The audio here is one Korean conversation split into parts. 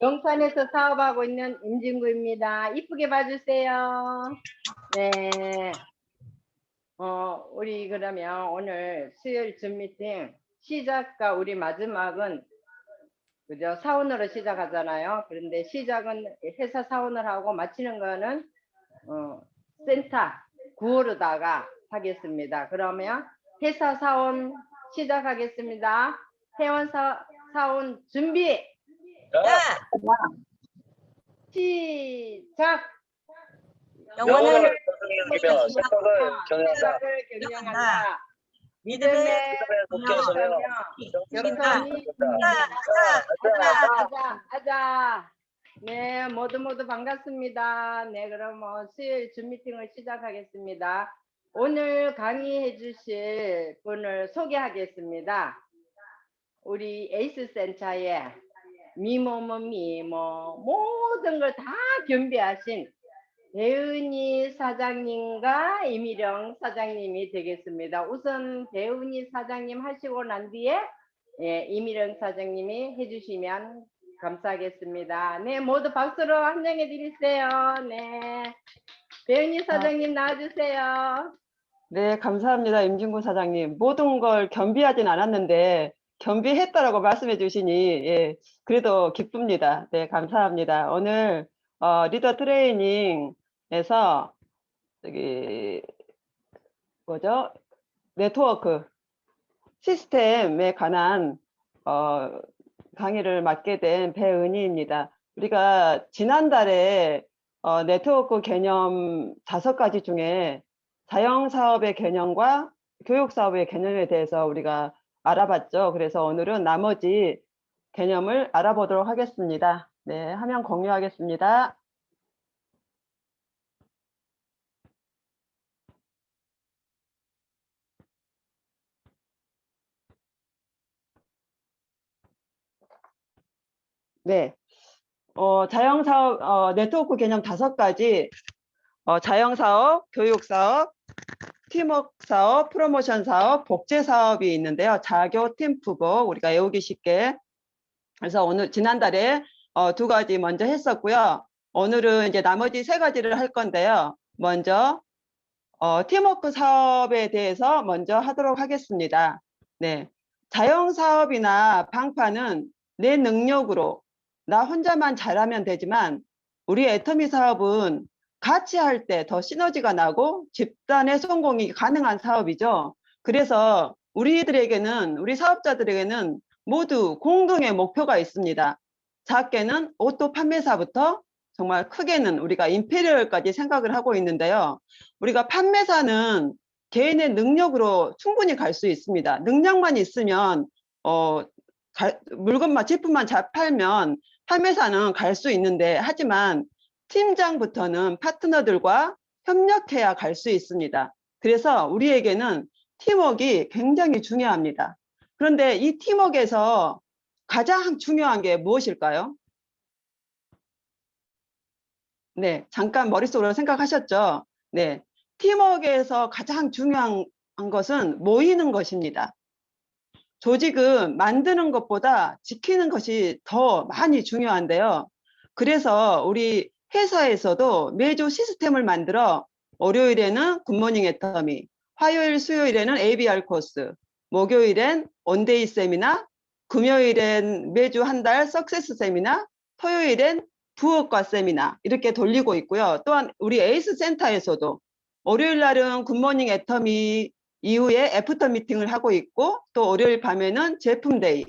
용산에서 사업하고 있는 임진구입니다. 이쁘게 봐주세요. 네. 우리 그러면 오늘 수요일 줌 미팅 시작과 우리 마지막은 그죠? 사원으로 시작하잖아요. 그런데 시작은 회사 사원을 하고 마치는 거는 센터 구호로다가 하겠습니다. 그러면 회사 사원 시작하겠습니다. 회원 사원 준비. 시작. 영혼을 섬기며 생각을 경영한다. 경영한다. 믿음에 격려하며 겸손히 하자. 네, 모두 반갑습니다. 네, 그럼 수요일 줌 미팅을 시작하겠습니다. 오늘 강의해 주실 분을 소개하겠습니다. 우리 에이스 센터에 미모는 미모 모든 걸 다 겸비하신 배은희 사장님과 이미령 사장님이 되겠습니다. 우선 배은희 사장님 하시고 난 뒤에 이미령 사장님이 해주시면 감사하겠습니다. 네, 모두 박수로 환영해 드리세요. 네, 배은희 사장님 나와주세요. 네, 감사합니다. 임진구 사장님. 모든 걸 겸비하진 않았는데 겸비했다라고 말씀해 주시니 그래도 기쁩니다. 네, 감사합니다. 오늘 리더 트레이닝에서 네트워크 시스템에 관한 강의를 맡게 된 배은희입니다. 우리가 지난달에 네트워크 개념 5가지 중에 자영사업의 개념과 교육사업의 개념에 대해서 우리가 알아봤죠. 그래서 오늘은 나머지 개념을 알아보도록 하겠습니다. 네, 화면 공유하겠습니다. 네, 자영사업, 네트워크 개념 5가지, 자영사업, 교육사업, 팀워크 사업, 프로모션 사업, 복제 사업이 있는데요. 자교, 팀프복 우리가 외우기 쉽게. 그래서 오늘 지난달에 2가지 먼저 했었고요. 오늘은 이제 나머지 3가지를 할 건데요. 먼저 팀워크 사업에 대해서 먼저 하도록 하겠습니다. 네, 자영사업이나 방파는 내 능력으로 나 혼자만 잘하면 되지만 우리 애터미 사업은 같이 할 때 더 시너지가 나고 집단의 성공이 가능한 사업이죠. 그래서 우리 사업자들에게는 모두 공동의 목표가 있습니다. 작게는 오토 판매사부터 정말 크게는 우리가 임페리얼까지 생각을 하고 있는데요. 우리가 판매사는 개인의 능력으로 충분히 갈 수 있습니다. 능력만 있으면 물건만 제품만 잘 팔면 판매사는 갈 수 있는데, 하지만 팀장부터는 파트너들과 협력해야 갈 수 있습니다. 그래서 우리에게는 팀워크가 굉장히 중요합니다. 그런데 이 팀워크에서 가장 중요한 게 무엇일까요? 네, 잠깐 머릿속으로 생각하셨죠? 네, 팀워크에서 가장 중요한 것은 모이는 것입니다. 조직은 만드는 것보다 지키는 것이 더 많이 중요한데요. 그래서 우리 회사에서도 매주 시스템을 만들어 월요일에는 굿모닝 애터미, 화요일, 수요일에는 ABR 코스, 목요일엔 온데이 세미나, 금요일엔 매주 한 달 석세스 세미나, 토요일엔 부업과 세미나 이렇게 돌리고 있고요. 또한 우리 에이스 센터에서도 월요일 날은 굿모닝 애터미 이후에 애프터 미팅을 하고 있고, 또 월요일 밤에는 제품 데이,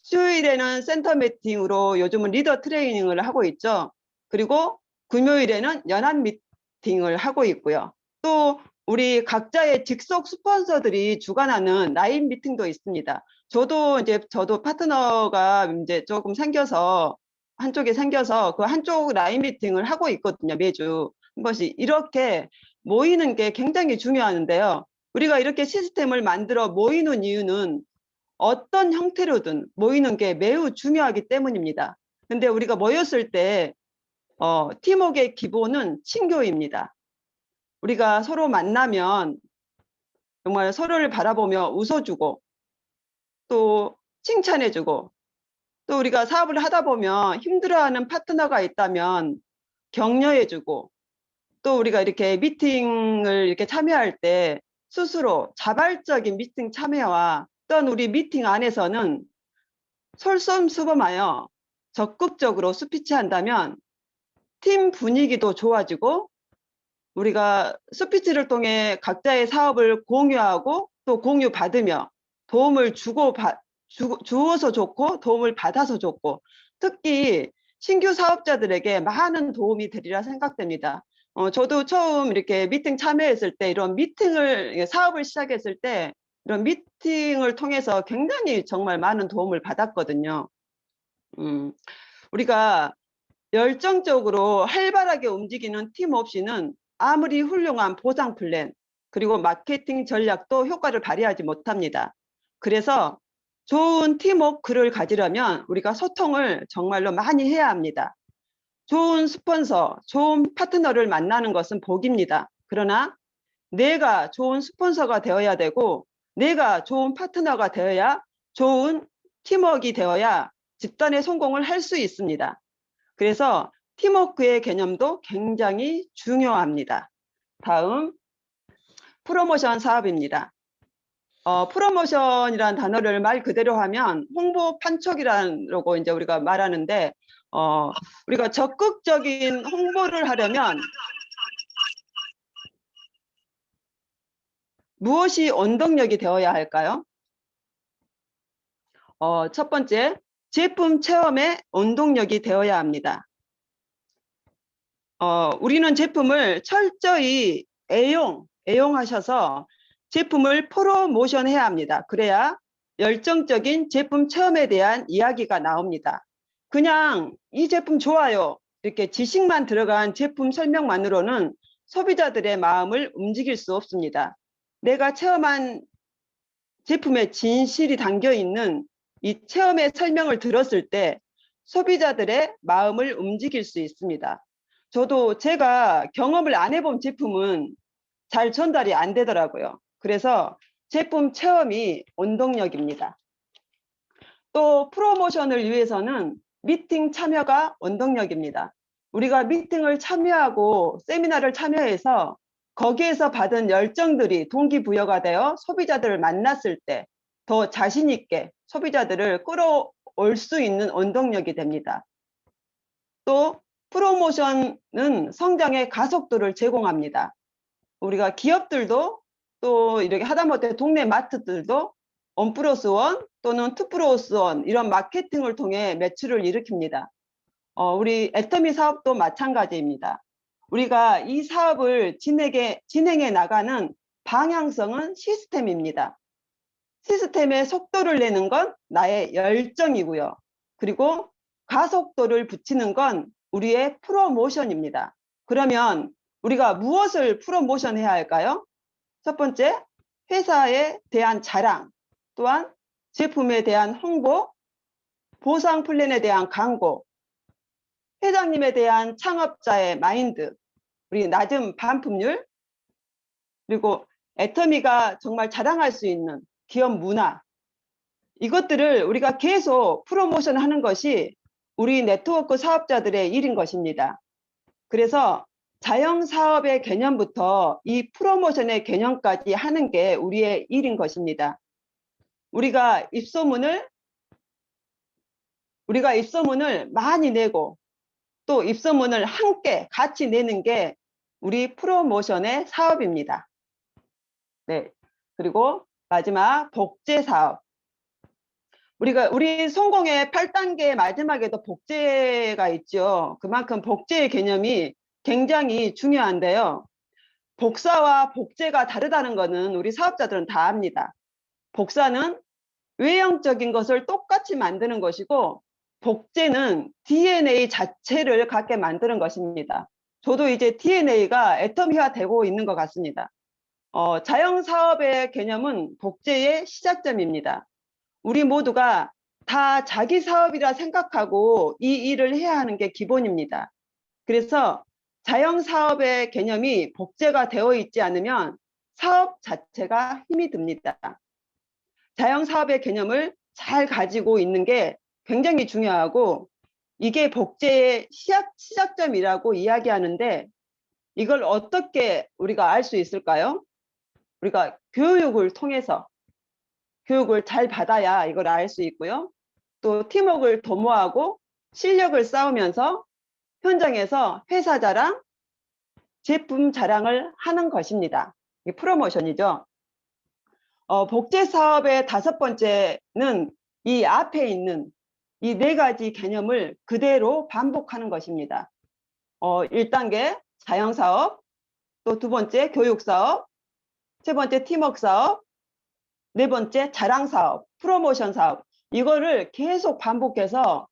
수요일에는 센터 미팅으로 요즘은 리더 트레이닝을 하고 있죠. 그리고 금요일에는 연합 미팅을 하고 있고요. 또 우리 각자의 직속 스폰서들이 주관하는 라인 미팅도 있습니다. 저도 파트너가 이제 조금 한쪽에 생겨서 그 한쪽 라인 미팅을 하고 있거든요. 매주 한 번씩. 이렇게 모이는 게 굉장히 중요한데요. 우리가 이렇게 시스템을 만들어 모이는 이유는 어떤 형태로든 모이는 게 매우 중요하기 때문입니다. 근데 우리가 모였을 때 팀워크의 기본은 친교입니다. 우리가 서로 만나면 정말 서로를 바라보며 웃어주고 또 칭찬해주고 또 우리가 사업을 하다 보면 힘들어하는 파트너가 있다면 격려해주고, 또 우리가 이렇게 미팅을 이렇게 참여할 때 스스로 자발적인 미팅 참여와 또한 우리 미팅 안에서는 솔선수범하여 적극적으로 스피치한다면 팀 분위기도 좋아지고, 우리가 스피치를 통해 각자의 사업을 공유하고 또 공유받으며 도움을 주어서 좋고 도움을 받아서 좋고, 특히 신규 사업자들에게 많은 도움이 되리라 생각됩니다. 저도 처음 이렇게 미팅 참여했을 때, 이런 미팅을, 사업을 시작했을 때 이런 미팅을 통해서 굉장히 정말 많은 도움을 받았거든요. 우리가 열정적으로 활발하게 움직이는 팀 없이는 아무리 훌륭한 보상 플랜 그리고 마케팅 전략도 효과를 발휘하지 못합니다. 그래서 좋은 팀워크를 가지려면 우리가 소통을 정말로 많이 해야 합니다. 좋은 스폰서, 좋은 파트너를 만나는 것은 복입니다. 그러나 내가 좋은 스폰서가 되어야 되고, 내가 좋은 파트너가 되어야, 좋은 팀워크가 되어야 집단의 성공을 할 수 있습니다. 그래서 팀워크의 개념도 굉장히 중요합니다. 다음, 프로모션 사업입니다. 프로모션이라는 단어를 말 그대로 하면 홍보 판촉이라고 이제 우리가 말하는데, 우리가 적극적인 홍보를 하려면 무엇이 원동력이 되어야 할까요? 첫 번째, 제품 체험의 원동력이 되어야 합니다. 우리는 제품을 철저히 애용하셔서 제품을 프로모션 해야 합니다. 그래야 열정적인 제품 체험에 대한 이야기가 나옵니다. 그냥 이 제품 좋아요, 이렇게 지식만 들어간 제품 설명만으로는 소비자들의 마음을 움직일 수 없습니다. 내가 체험한 제품에 진실이 담겨 있는 이 체험의 설명을 들었을 때 소비자들의 마음을 움직일 수 있습니다. 저도 제가 경험을 안 해본 제품은 잘 전달이 안 되더라고요. 그래서 제품 체험이 원동력입니다. 또 프로모션을 위해서는 미팅 참여가 원동력입니다. 우리가 미팅을 참여하고 세미나를 참여해서 거기에서 받은 열정들이 동기부여가 되어 소비자들을 만났을 때 더 자신 있게 소비자들을 끌어올 수 있는 원동력이 됩니다. 또 프로모션은 성장의 가속도를 제공합니다. 우리가 기업들도 또 이렇게 하다못해 동네 마트들도 1+1 또는 2+1 이런 마케팅을 통해 매출을 일으킵니다. 우리 애터미 사업도 마찬가지입니다. 우리가 이 사업을 진행해 나가는 방향성은 시스템입니다. 시스템의 속도를 내는 건 나의 열정이고요. 그리고 가속도를 붙이는 건 우리의 프로모션입니다. 그러면 우리가 무엇을 프로모션해야 할까요? 첫 번째, 회사에 대한 자랑, 또한 제품에 대한 홍보, 보상 플랜에 대한 광고, 회장님에 대한 창업자의 마인드, 우리 낮은 반품률, 그리고 애터미가 정말 자랑할 수 있는 기업 문화, 이것들을 우리가 계속 프로모션 하는 것이 우리 네트워크 사업자들의 일인 것입니다. 그래서 자영사업의 개념부터 이 프로모션의 개념까지 하는 게 우리의 일인 것입니다. 우리가 입소문을 많이 내고 또 입소문을 함께 같이 내는 게 우리 프로모션의 사업입니다. 네. 그리고 마지막 복제 사업. 우리 성공의 8단계 마지막에도 복제가 있죠. 그만큼 복제의 개념이 굉장히 중요한데요. 복사와 복제가 다르다는 것은 우리 사업자들은 다 압니다. 복사는 외형적인 것을 똑같이 만드는 것이고, 복제는 DNA 자체를 갖게 만드는 것입니다. 저도 이제 DNA가 애터미화 되고 있는 것 같습니다. 자영사업의 개념은 복제의 시작점입니다. 우리 모두가 다 자기 사업이라 생각하고 이 일을 해야 하는 게 기본입니다. 그래서 자영사업의 개념이 복제가 되어 있지 않으면 사업 자체가 힘이 듭니다. 자영사업의 개념을 잘 가지고 있는 게 굉장히 중요하고 이게 복제의 시작점이라고 이야기하는데 이걸 어떻게 우리가 알 수 있을까요? 우리가 교육을 통해서 교육을 잘 받아야 이걸 알 수 있고요. 또 팀워크를 도모하고 실력을 쌓으면서 현장에서 회사 자랑, 제품 자랑을 하는 것입니다. 이게 프로모션이죠. 복제 사업의 5번째는 이 앞에 있는 이 4가지 개념을 그대로 반복하는 것입니다. 1단계 자영사업, 또 2번째 교육사업, 3번째 팀워크 사업, 4번째 자랑사업, 프로모션 사업. 이거를 계속 반복해서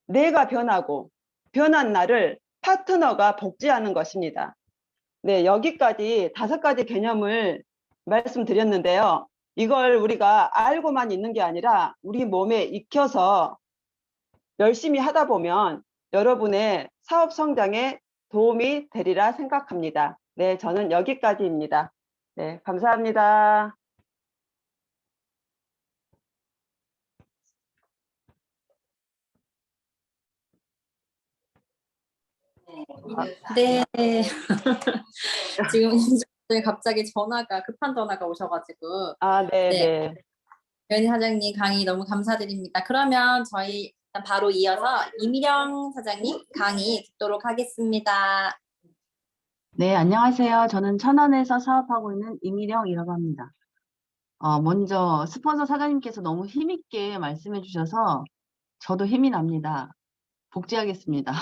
내가 변하고 변한 나를 파트너가 복제하는 것입니다. 네, 여기까지 5가지 개념을 말씀드렸는데요. 이걸 우리가 알고만 있는 게 아니라 우리 몸에 익혀서 열심히 하다 보면 여러분의 사업 성장에 도움이 되리라 생각합니다. 네, 저는 여기까지입니다. 네, 감사합니다. 네. 지금 갑자기 급한 전화가 오셔가지고. 네, 네. 네. 변희 사장님 강의 너무 감사드립니다. 그러면 저희 일단 바로 이어서 이미령 사장님 강의 듣도록 하겠습니다. 네, 안녕하세요. 저는 천안에서 사업하고 있는 이미령이라고 합니다. 먼저 스폰서 사장님께서 너무 힘있게 말씀해 주셔서 저도 힘이 납니다. 복제하겠습니다.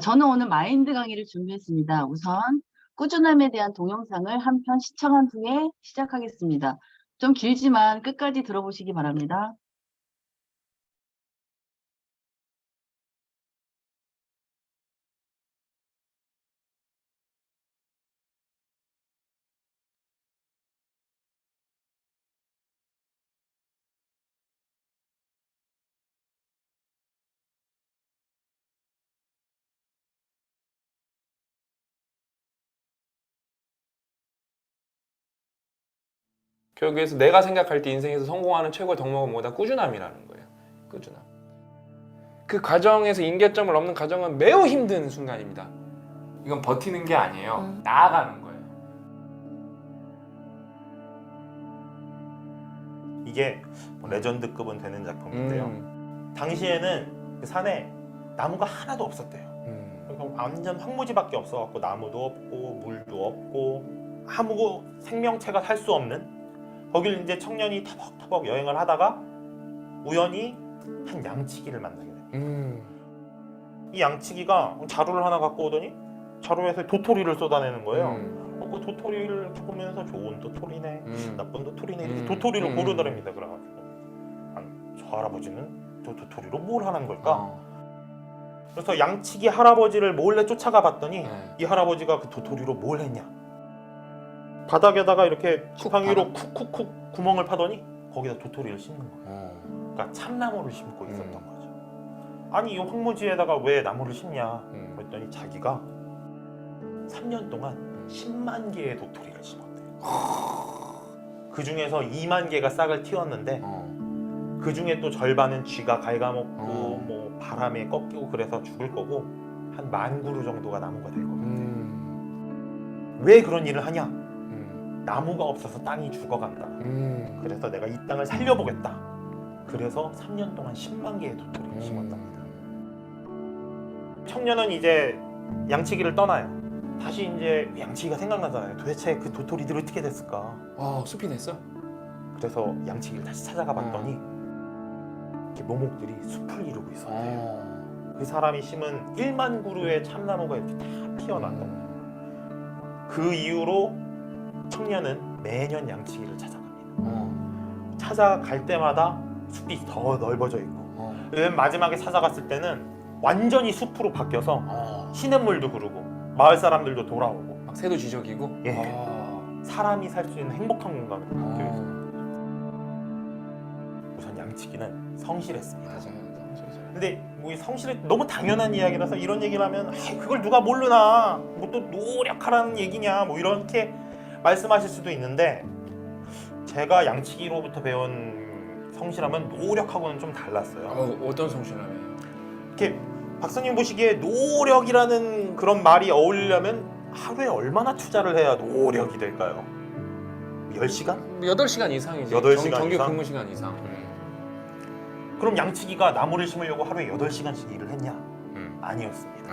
저는 오늘 마인드 강의를 준비했습니다. 우선 꾸준함에 대한 동영상을 한 편 시청한 후에 시작하겠습니다. 좀 길지만 끝까지 들어보시기 바랍니다. 결국에서 내가 생각할 때 인생에서 성공하는 최고의 덕목은 뭐다? 꾸준함이라는 거예요. 꾸준함. 그 과정에서 임계점을 넘는 과정은 매우 힘든 순간입니다. 이건 버티는 게 아니에요. 나아가는 거예요. 이게 레전드급은 되는 작품인데요. 당시에는 그 산에 나무가 하나도 없었대요. 그러니까 완전 황무지밖에 없어갖고 나무도 없고 물도 없고 아무 생명체가 살 수 없는 거길 이제 청년이 터벅터벅 여행을 하다가 우연히 한 양치기를 만나게 돼요. 이 양치기가 자루를 하나 갖고 오더니 자루에서 도토리를 쏟아내는 거예요. 그 도토리를 이렇게 보면서 좋은 도토리네, 나쁜 도토리네 이렇게 도토리를 고르더랍니다. 그래가지고 저 할아버지는 저 도토리로 뭘 하는 걸까? 그래서 양치기 할아버지를 몰래 쫓아가 봤더니 이 할아버지가 그 도토리로 뭘 했냐? 바닥에다가 이렇게 지팡이 위로 쿡쿡쿡 구멍을 파더니 거기다 도토리를 심는 거예요. 그러니까 참나무를 심고 있었던 거죠. 아니 이 황무지에다가 왜 나무를 심냐? 그랬더니 자기가 3년 동안 10만 개의 도토리를 심었대요. 그 중에서 2만 개가 싹을 틔웠는데 그 중에 또 절반은 쥐가 갉아먹고 뭐 바람에 꺾이고 그래서 죽을 거고 한 10,000그루 정도가 나무가 될 겁니다. 왜 그런 일을 하냐? 나무가 없어서 땅이 죽어간다. 그래서 내가 이 땅을 살려보겠다. 그래서 3년 동안 10만 개의 도토리를 심었답니다. 청년은 이제 양치기를 떠나요. 다시 이제 양치기가 생각나잖아요. 도대체 그 도토리들이 어떻게 됐을까? 숲이 됐어? 그래서 양치기를 다시 찾아가 봤더니 이렇게 묘목들이 숲을 이루고 있었대요. 그 사람이 심은 1만 그루의 참나무가 이렇게 다 피어났던 거예요. 그 이후로 청년은 매년 양치기를 찾아갑니다. 찾아갈 때마다 숲이 더 넓어져 있고 맨 마지막에 찾아갔을 때는 완전히 숲으로 바뀌어서 시냇물도 흐르고 마을 사람들도 돌아오고 막 새도 지저귀고? 예. 사람이 살 수 있는 행복한 공간으로 바뀌어 있어요. 우선 양치기는 성실했습니다. 맞아요. 근데 뭐 이 성실이 너무 당연한 이야기라서 이런 얘기를 하면 그걸 누가 모르나 뭐 또 노력하라는 얘기냐 뭐 이렇게 말씀하실 수도 있는데 제가 양치기로부터 배운 성실함은 노력하고는 좀 달랐어요. 어떤 성실함이에요? 이렇게 박사님 보시기에 노력이라는 그런 말이 어울리려면 하루에 얼마나 투자를 해야 노력이 될까요? 10시간? 8시간 이상이지. 8시간 정규 이상? 근무 시간 이상. 그럼 양치기가 나무를 심으려고 하루에 8시간씩 일을 했냐? 아니었습니다.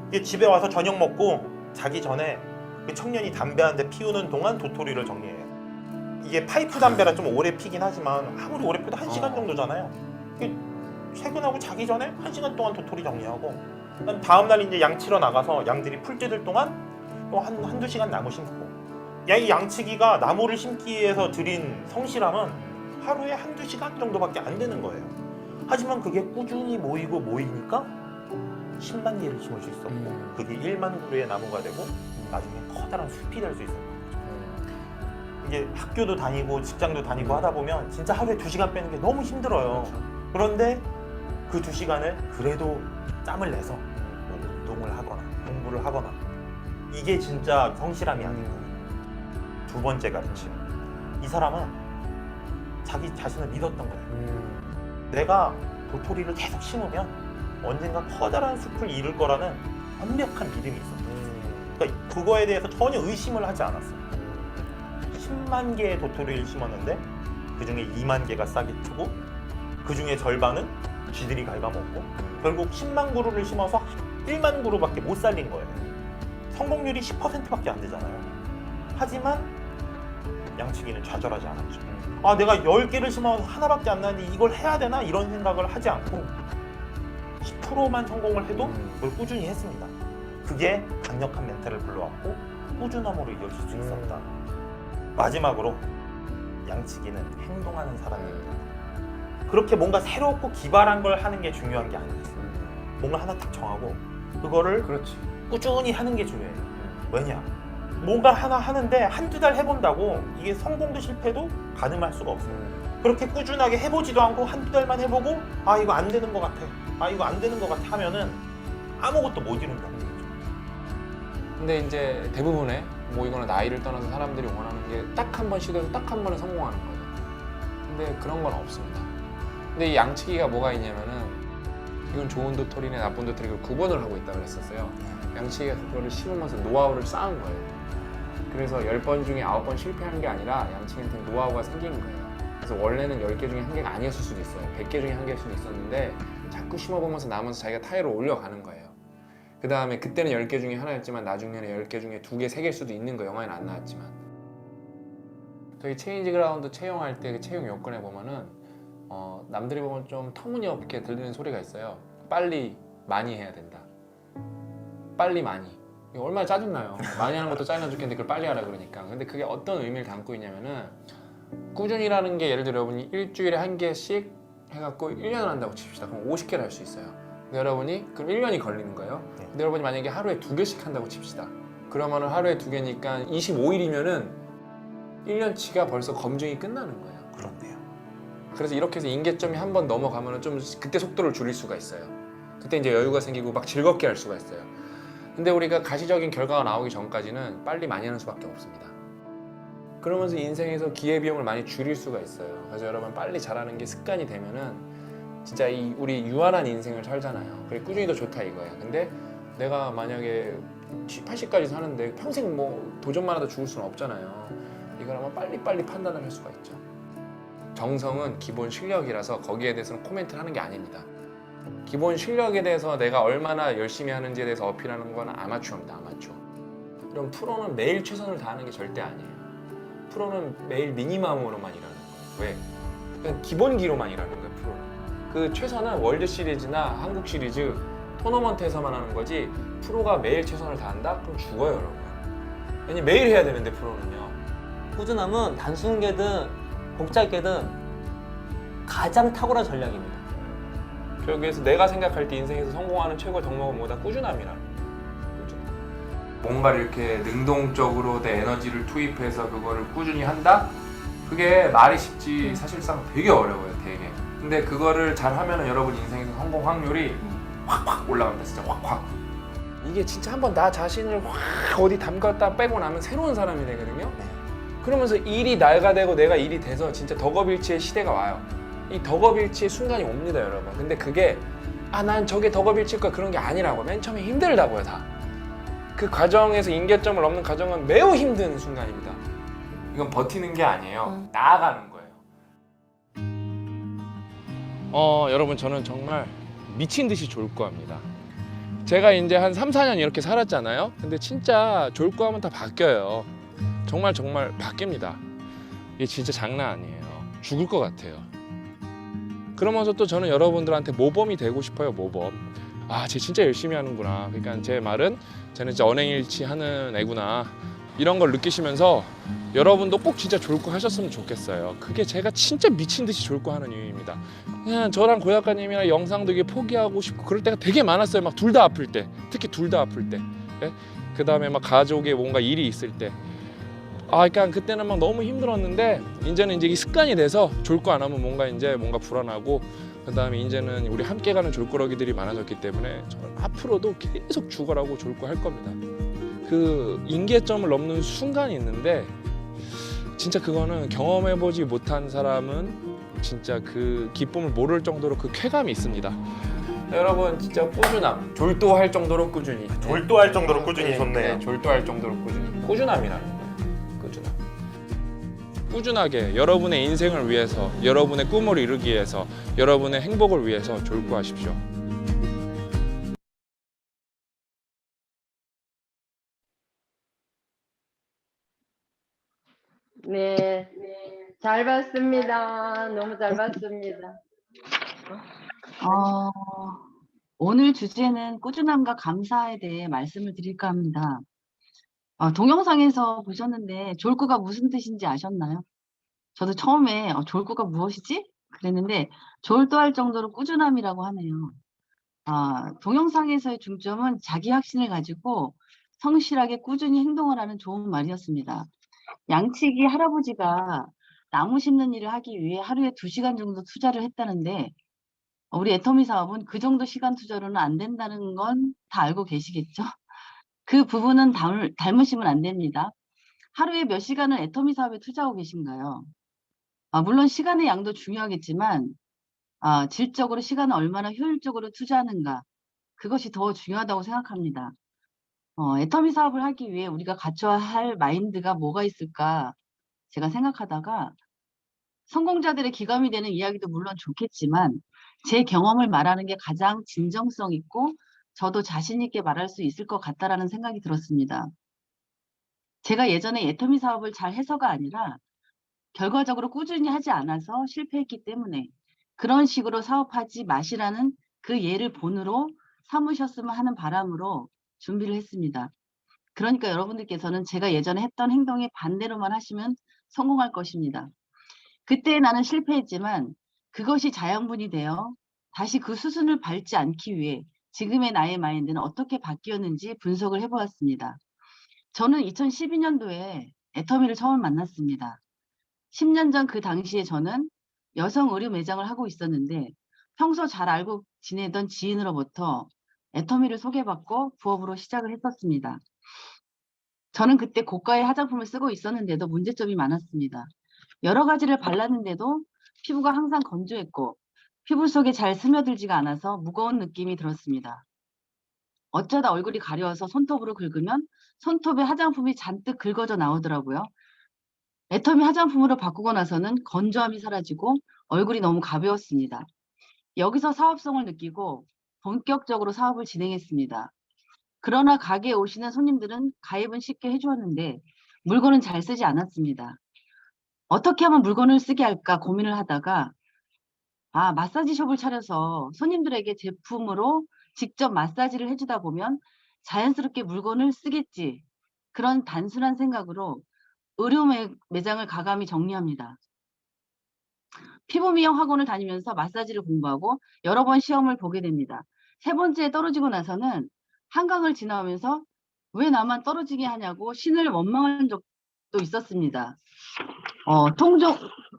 이게 집에 와서 저녁 먹고 자기 전에 그 청년이 담배 한 대 피우는 동안 도토리를 정리해요. 이게 파이프 담배라 좀 오래 피긴 하지만 아무리 오래 피도 1시간 정도잖아요. 이게 퇴근하고 자기 전에 1시간 동안 도토리 정리하고 다음날 이제 양치러 나가서 양들이 풀 뜯을 동안 또 한두 시간 나무 심고. 이 양치기가 나무를 심기 위해서 들인 성실함은 하루에 한두 시간 정도밖에 안 되는 거예요. 하지만 그게 꾸준히 모이니까 10만 개를 심을 수 있었고 그게 1만 그루의 나무가 되고 나중에 커다란 숲이 될 수 있었던 거죠. 이게 학교도 다니고 직장도 다니고 하다 보면 진짜 하루에 2시간 빼는 게 너무 힘들어요. 그런데 그 2시간을 그래도 짬을 내서 뭐 운동을 하거나 공부를 하거나 이게 진짜 성실함이 아닌가. 두 번째 가르침. 이 사람은 자기 자신을 믿었던 거예요. 내가 도토리를 계속 심으면 언젠가 커다란 숲을 이룰 거라는 완벽한 믿음이 있었어요. 그러니까 그거에 대해서 전혀 의심을 하지 않았어요. 10만 개의 도토리를 심었는데 그 중에 2만 개가 싹이 트고 그 중에 절반은 쥐들이 갉아먹고 결국 10만 그루를 심어서 1만 그루밖에 못 살린 거예요. 성공률이 10%밖에 안 되잖아요. 하지만 양치기는 좌절하지 않았죠. 아, 내가 10개를 심어서 하나밖에 안 나는데 이걸 해야 되나? 이런 생각을 하지 않고 10%만 성공을 해도 그걸 꾸준히 했습니다. 그게 강력한 멘탈을 불러왔고 꾸준함으로 이어질 수 있었다. 마지막으로 양치기는 행동하는 사람입니다. 그렇게 뭔가 새롭고 기발한 걸 하는 게 중요한 게 아니에요. 뭔가 하나 딱 정하고 그거를 그렇지. 꾸준히 하는 게 중요해요. 왜냐? 뭔가 하나 하는데 한두 달 해본다고 이게 성공도 실패도 가늠할 수가 없어요. 그렇게 꾸준하게 해보지도 않고 한두 달만 해보고 아 이거 안 되는 것 같아. 아 이거 안 되는 것 같아 하면은 아무것도 못 이룬다는 거죠. 근데 이제 대부분의 뭐 이거는 나이를 떠나서 사람들이 원하는 게 딱 한 번 시도해서 딱 한 번에 성공하는 거예요. 근데 그런 건 없습니다. 근데 이 양치기가 뭐가 있냐면은 이건 좋은 도토리네 나쁜 도토리 그 구분을 하고 있다고 그랬었어요. 양치기가 그거를 심으면서 노하우를 쌓은 거예요. 그래서 10번 중에 9번 실패한 게 아니라 양치기한테 노하우가 생긴 거예요. 그래서 원래는 10개 중에 1개가 아니었을 수도 있어요. 100개 중에 1개일 수도 있었는데 자꾸 심어보면서 나면서 자기가 타이를 올려가는 거예요. 그 다음에 그때는 10개 중에 하나였지만 나중에는 10개 중에 2개, 3개일 수도 있는 거예요. 영화에는 안 나왔지만. 저희 체인지 그라운드 채용할 때 그 채용 요건에 보면은 남들이 보면 좀 터무니없게 들리는 소리가 있어요. 빨리 많이 해야 된다. 빨리 많이. 이거 얼마나 짜증나요. 많이 하는 것도 짜증나 죽겠는데 그걸 빨리 하라 그러니까. 근데 그게 어떤 의미를 담고 있냐면은 꾸준히라는 게 예를 들어 여러분이 일주일에 1개씩 해갖고 1년을 한다고 칩시다. 그럼 50개를 할 수 있어요. 근데 여러분이 그럼 1년이 걸리는 거예요. 근데 여러분이 만약에 하루에 2개씩 한다고 칩시다. 그러면은 하루에 2개니까 25일이면은 1년치가 벌써 검증이 끝나는 거예요. 그렇네요. 그래서 이렇게 해서 인계점이 한 번 넘어가면은 좀 그때 속도를 줄일 수가 있어요. 그때 이제 여유가 생기고 막 즐겁게 할 수가 있어요. 근데 우리가 가시적인 결과가 나오기 전까지는 빨리 많이 하는 수밖에 없습니다. 그러면서 인생에서 기회비용을 많이 줄일 수가 있어요. 그래서 여러분 빨리 잘하는 게 습관이 되면은 진짜 우리 유한한 인생을 살잖아요. 그래 꾸준히 더 좋다 이거예요. 근데 내가 만약에 80까지 사는데 평생 뭐 도전만 하다 죽을 수는 없잖아요. 이걸 하면 빨리빨리 판단을 할 수가 있죠. 정성은 기본 실력이라서 거기에 대해서는 코멘트를 하는 게 아닙니다. 기본 실력에 대해서 내가 얼마나 열심히 하는지에 대해서 어필하는 건 아마추어입니다. 아마추어. 그럼 프로는 매일 최선을 다하는 게 절대 아니에요. 프로는 매일 미니멈으로만 일하는 거예요. 왜? 그냥 기본기로만 일하는 거예요. 프로는. 그 최선은 월드 시리즈나 한국 시리즈 토너먼트에서만 하는 거지 프로가 매일 최선을 다한다? 그럼 죽어요 여러분. 왜냐면 매일 해야 되는데 프로는요. 꾸준함은 단순계든 복잡계든 가장 탁월한 전략입니다. 결국에서 내가 생각할 때 인생에서 성공하는 최고의 덕목은 뭐다? 꾸준함이라는 거예요. 꾸준함. 뭔가를 이렇게 능동적으로 내 에너지를 투입해서 그거를 꾸준히 한다? 그게 말이 쉽지 사실상 되게 어려워요. 되게. 근데 그거를 잘 하면은 여러분 인생에서 성공 확률이 확 올라갑니다. 진짜 확. 이게 진짜 한번 나 자신을 확 어디 담갔다 빼고 나면 새로운 사람이 되거든요. 그러면서 일이 나가 되고 내가 일이 돼서 진짜 덕업일치의 시대가 와요. 이 덕업일치의 순간이 옵니다, 여러분. 근데 그게 난 저게 덕업일치일 거야 그런 게 아니라고. 맨 처음에 힘들다고요, 다. 그 과정에서 임계점을 넘는 과정은 매우 힘든 순간입니다. 이건 버티는 게 아니에요. 나아가는 거예요. 여러분 저는 정말 미친 듯이 졸고합니다. 제가 이제 한 3, 4년 이렇게 살았잖아요. 근데 진짜 졸고하면 다 바뀌어요. 정말 바뀝니다. 이게 진짜 장난 아니에요. 죽을 것 같아요. 그러면서 또 저는 여러분들한테 모범이 되고 싶어요. 모범. 쟤 진짜 열심히 하는구나. 그러니까 제 말은 쟤는 진짜 언행일치 하는 애구나. 이런 걸 느끼시면서 여러분도 꼭 진짜 졸고 하셨으면 좋겠어요. 그게 제가 진짜 미친 듯이 졸고 하는 이유입니다. 그냥 저랑 고약가님이랑 영상도 이게 포기하고 싶고 그럴 때가 되게 많았어요. 막 둘 다 아플 때, 특히 둘 다 아플 때. 예? 그 다음에 막 가족에 뭔가 일이 있을 때. 그러니까 그때는 막 너무 힘들었는데 이제는 이제 이 습관이 돼서 졸고 안 하면 뭔가 불안하고 그 다음에 이제는 우리 함께 가는 졸고러기들이 많아졌기 때문에 저는 앞으로도 계속 죽어라고 졸고 할 겁니다. 그 임계점을 넘는 순간이 있는데 진짜 그거는 경험해보지 못한 사람은 진짜 그 기쁨을 모를 정도로 그 쾌감이 있습니다. 여러분 진짜 꾸준함, 졸도할 정도로 꾸준히. 졸도할 정도로 꾸준히 네, 좋네요. 네, 졸도할 정도로 꾸준히. 꾸준함이라는 거예요. 꾸준함. 꾸준하게 여러분의 인생을 위해서, 여러분의 꿈을 이루기 위해서, 여러분의 행복을 위해서 졸고하십시오. 네, 잘 봤습니다. 너무 잘 봤습니다. 어, 오늘 주제는 꾸준함과 감사에 대해 말씀을 드릴까 합니다. 동영상에서 보셨는데 졸고가 무슨 뜻인지 아셨나요? 저도 처음에 졸고가 무엇이지? 그랬는데 졸도할 정도로 꾸준함이라고 하네요. 동영상에서의 중점은 자기 확신을 가지고 성실하게 꾸준히 행동을 하는 좋은 말이었습니다. 양치기 할아버지가 나무 심는 일을 하기 위해 하루에 2시간 정도 투자를 했다는데 우리 애터미 사업은 그 정도 시간 투자로는 안 된다는 건 다 알고 계시겠죠? 그 부분은 닮으시면 안 됩니다. 하루에 몇 시간을 애터미 사업에 투자하고 계신가요? 물론 시간의 양도 중요하겠지만 질적으로 시간을 얼마나 효율적으로 투자하는가 그것이 더 중요하다고 생각합니다. 애터미 사업을 하기 위해 우리가 갖춰야 할 마인드가 뭐가 있을까 제가 생각하다가 성공자들의 기감이 되는 이야기도 물론 좋겠지만 제 경험을 말하는 게 가장 진정성 있고 저도 자신 있게 말할 수 있을 것 같다라는 생각이 들었습니다. 제가 예전에 애터미 사업을 잘 해서가 아니라 결과적으로 꾸준히 하지 않아서 실패했기 때문에 그런 식으로 사업하지 마시라는 그 예를 본으로 삼으셨으면 하는 바람으로 준비를 했습니다. 그러니까 여러분들께서는 제가 예전에 했던 행동에 반대로만 하시면 성공할 것입니다. 그때 나는 실패했지만 그것이 자양분이 되어 다시 그 수순을 밟지 않기 위해 지금의 나의 마인드는 어떻게 바뀌었는지 분석을 해보았습니다. 저는 2012년도에 애터미를 처음 만났습니다. 10년 전 그 당시에 저는 여성 의류 매장을 하고 있었는데 평소 잘 알고 지내던 지인으로부터 애터미를 소개받고 부업으로 시작을 했었습니다. 저는 그때 고가의 화장품을 쓰고 있었는데도 문제점이 많았습니다. 여러 가지를 발랐는데도 피부가 항상 건조했고 피부 속에 잘 스며들지가 않아서 무거운 느낌이 들었습니다. 어쩌다 얼굴이 가려워서 손톱으로 긁으면 손톱에 화장품이 잔뜩 긁어져 나오더라고요. 애터미 화장품으로 바꾸고 나서는 건조함이 사라지고 얼굴이 너무 가벼웠습니다. 여기서 사업성을 느끼고 본격적으로 사업을 진행했습니다. 그러나 가게에 오시는 손님들은 가입은 쉽게 해주었는데 물건은 잘 쓰지 않았습니다. 어떻게 하면 물건을 쓰게 할까 고민을 하다가 마사지숍을 차려서 손님들에게 제품으로 직접 마사지를 해주다 보면 자연스럽게 물건을 쓰겠지. 그런 단순한 생각으로 의류 매장을 가감히 정리합니다. 피부 미용 학원을 다니면서 마사지를 공부하고 여러 번 시험을 보게 됩니다. 3번째에 떨어지고 나서는 한강을 지나오면서 왜 나만 떨어지게 하냐고 신을 원망한 적도 있었습니다.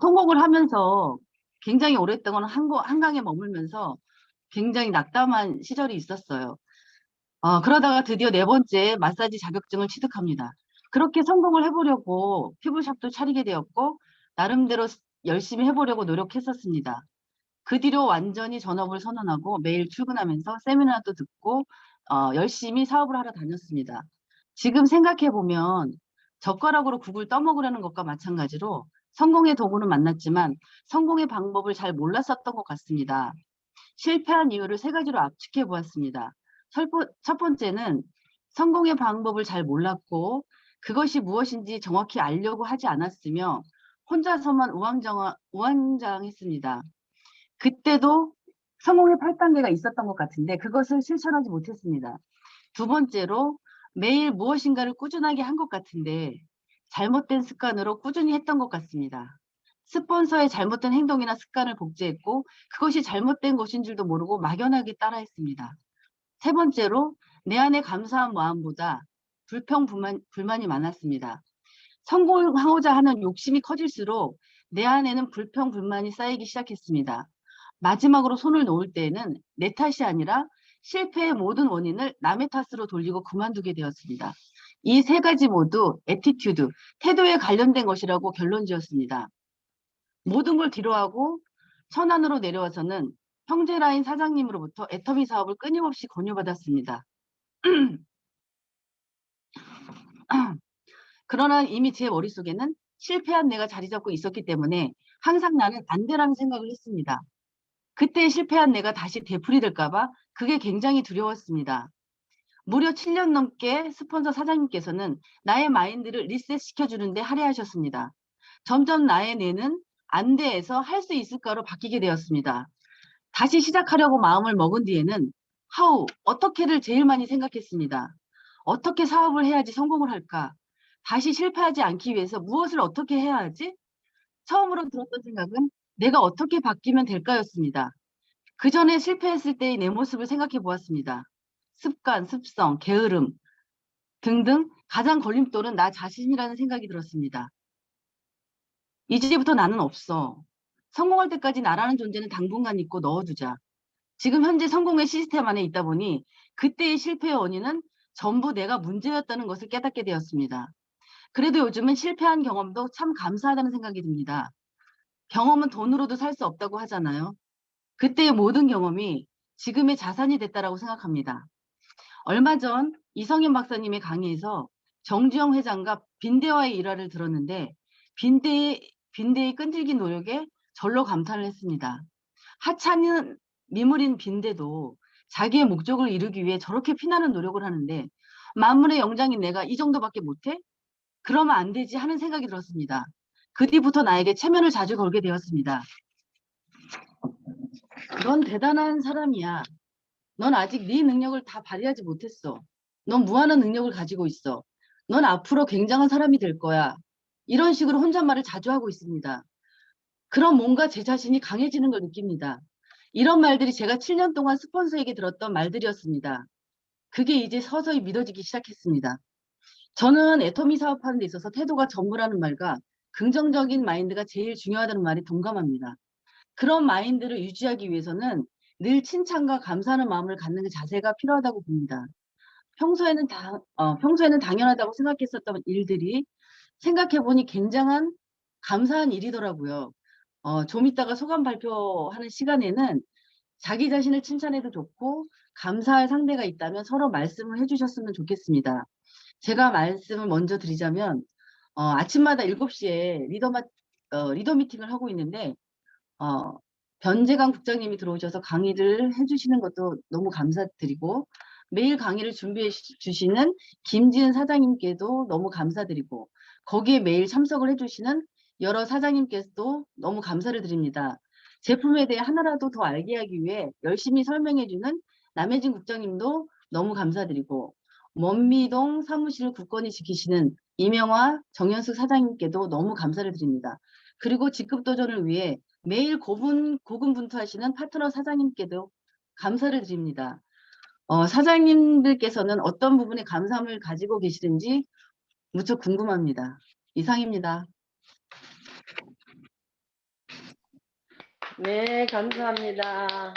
통곡을 하면서 굉장히 오랫동안 한강에 머물면서 굉장히 낙담한 시절이 있었어요. 그러다가 드디어 4번째 마사지 자격증을 취득합니다. 그렇게 성공을 해보려고 피부샵도 차리게 되었고 나름대로 열심히 해보려고 노력했었습니다. 그 뒤로 완전히 전업을 선언하고 매일 출근하면서 세미나도 듣고 열심히 사업을 하러 다녔습니다. 지금 생각해보면 젓가락으로 국을 떠먹으려는 것과 마찬가지로 성공의 도구는 만났지만 성공의 방법을 잘 몰랐었던 것 같습니다. 실패한 이유를 세 가지로 압축해 보았습니다. 첫 번째는 성공의 방법을 잘 몰랐고 그것이 무엇인지 정확히 알려고 하지 않았으며 혼자서만 우왕좌왕했습니다. 그때도 성공의 8단계가 있었던 것 같은데 그것을 실천하지 못했습니다. 두 번째로 매일 무엇인가를 꾸준하게 한 것 같은데 잘못된 습관으로 꾸준히 했던 것 같습니다. 스폰서의 잘못된 행동이나 습관을 복제했고 그것이 잘못된 것인 줄도 모르고 막연하게 따라했습니다. 세 번째로 내 안에 감사한 마음보다 불만이 많았습니다. 성공하고자 하는 욕심이 커질수록 내 안에는 불평불만이 쌓이기 시작했습니다. 마지막으로 손을 놓을 때에는 내 탓이 아니라 실패의 모든 원인을 남의 탓으로 돌리고 그만두게 되었습니다. 이 세 가지 모두 애티튜드, 태도에 관련된 것이라고 결론 지었습니다. 모든 걸 뒤로하고 천안으로 내려와서는 형제라인 사장님으로부터 애터미 사업을 끊임없이 권유받았습니다. 그러나 이미 제 머릿속에는 실패한 내가 자리 잡고 있었기 때문에 항상 나는 안 되라는 생각을 했습니다. 그때 실패한 내가 다시 되풀이될까 봐 그게 굉장히 두려웠습니다. 무려 7년 넘게 스폰서 사장님께서는 나의 마인드를 리셋시켜주는데 할애하셨습니다. 점점 나의 뇌는 안 돼에서 할 수 있을까로 바뀌게 되었습니다. 다시 시작하려고 마음을 먹은 뒤에는 어떻게를 제일 많이 생각했습니다. 어떻게 사업을 해야지 성공을 할까? 다시 실패하지 않기 위해서 무엇을 어떻게 해야 하지? 처음으로 들었던 생각은 내가 어떻게 바뀌면 될까였습니다. 그 전에 실패했을 때의 내 모습을 생각해 보았습니다. 습관, 습성, 게으름 등등 가장 걸림돌은 나 자신이라는 생각이 들었습니다. 이제부터 나는 없어. 성공할 때까지 나라는 존재는 당분간 잊고 넣어두자. 지금 현재 성공의 시스템 안에 있다 보니 그때의 실패의 원인은 전부 내가 문제였다는 것을 깨닫게 되었습니다. 그래도 요즘은 실패한 경험도 참 감사하다는 생각이 듭니다. 경험은 돈으로도 살 수 없다고 하잖아요. 그때의 모든 경험이 지금의 자산이 됐다라고 생각합니다. 얼마 전 이성현 박사님의 강의에서 정주영 회장과 빈대와의 일화를 들었는데 빈대의 끈질긴 노력에 절로 감탄을 했습니다. 하찮은 미물인 빈대도 자기의 목적을 이루기 위해 저렇게 피나는 노력을 하는데 만물의 영장인 내가 이 정도밖에 못해? 그러면 안 되지 하는 생각이 들었습니다. 그 뒤부터 나에게 체면을 자주 걸게 되었습니다. 넌 대단한 사람이야. 넌 아직 네 능력을 다 발휘하지 못했어. 넌 무한한 능력을 가지고 있어. 넌 앞으로 굉장한 사람이 될 거야. 이런 식으로 혼잣말을 자주 하고 있습니다. 그럼 뭔가 제 자신이 강해지는 걸 느낍니다. 이런 말들이 제가 7년 동안 스폰서에게 들었던 말들이었습니다. 그게 이제 서서히 믿어지기 시작했습니다. 저는 애터미 사업하는 데 있어서 태도가 전부라는 말과 긍정적인 마인드가 제일 중요하다는 말에 동감합니다. 그런 마인드를 유지하기 위해서는 늘 칭찬과 감사하는 마음을 갖는 그 자세가 필요하다고 봅니다. 평소에는 당연하다고 생각했었던 일들이 생각해보니 굉장한 감사한 일이더라고요. 좀 이따가 소감 발표하는 시간에는 자기 자신을 칭찬해도 좋고 감사할 상대가 있다면 서로 말씀을 해주셨으면 좋겠습니다. 제가 말씀을 먼저 드리자면 아침마다 7시에 리더 미팅을 하고 있는데 변재강 국장님이 들어오셔서 강의를 해주시는 것도 너무 감사드리고 매일 강의를 준비해 주시는 김지은 사장님께도 너무 감사드리고 거기에 매일 참석을 해주시는 여러 사장님께서도 너무 감사를 드립니다. 제품에 대해 하나라도 더 알게 하기 위해 열심히 설명해주는 남혜진 국장님도 너무 감사드리고 원미동 사무실을 굳건히 지키시는 이명화 정현숙 사장님께도 너무 감사를 드립니다. 그리고 직급 도전을 위해 매일 고군분투하시는 파트너 사장님께도 감사를 드립니다. 사장님들께서는 어떤 부분에 감사함을 가지고 계시는지 무척 궁금합니다. 이상입니다. 네, 감사합니다.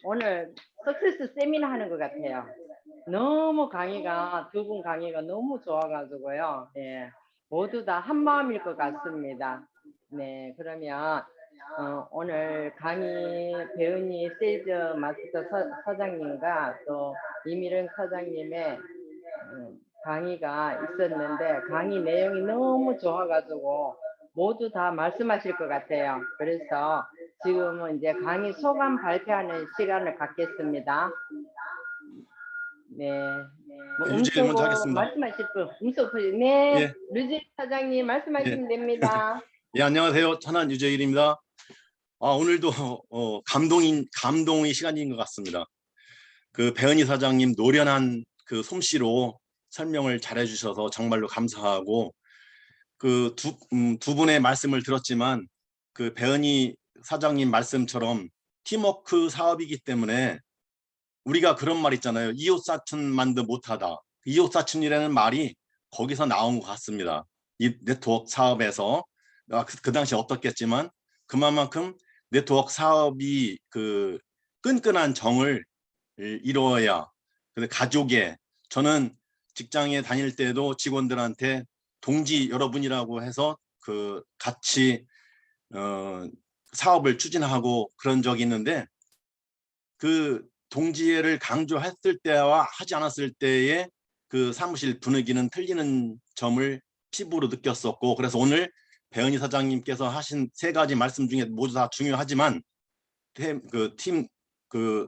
오늘 석세스 세미나 하는 것 같아요. 너무 강의가 두 분 강의가 너무 좋아가지고요. 예, 모두 다 한 마음일 것 같습니다. 네, 그러면 오늘 강의 배은희 세일즈 마스터 사장님과 또 이미령 사장님의 강의가 있었는데 강의 내용이 너무 좋아가지고 모두 다 말씀하실 것 같아요. 그래서 지금은 이제 강의 소감 발표하는 시간을 갖겠습니다. 네. 뭐 유지 먼저 하겠습니다. 말씀하실 분, 네, 예. 류지 사장님 말씀하시면 됩니다. 예, 안녕하세요. 천안 유재일입니다. 오늘도 감동의 시간인 것 같습니다. 그 배은희 사장님 노련한 그 솜씨로 설명을 잘해 주셔서 정말로 감사하고 그 두 분의 말씀을 들었지만 그 배은희 사장님 말씀처럼 팀워크 사업이기 때문에 우리가 그런 말 있잖아요. 이웃사촌만도 못하다. 이웃사촌이라는 말이 거기서 나온 것 같습니다. 이 네트워크 사업에서 그 당시 어떻겠지만 그만큼 네트워크 사업이 그 끈끈한 정을 이루어야 가족에 저는 직장에 다닐 때도 직원들한테 동지 여러분이라고 해서 그 같이 사업을 추진하고 그런 적이 있는데 그 동지애를 강조했을 때와 하지 않았을 때의 그 사무실 분위기는 틀리는 점을 피부로 느꼈었고 그래서 오늘 배은희 사장님께서 하신 세 가지 말씀 중에 모두 다 중요하지만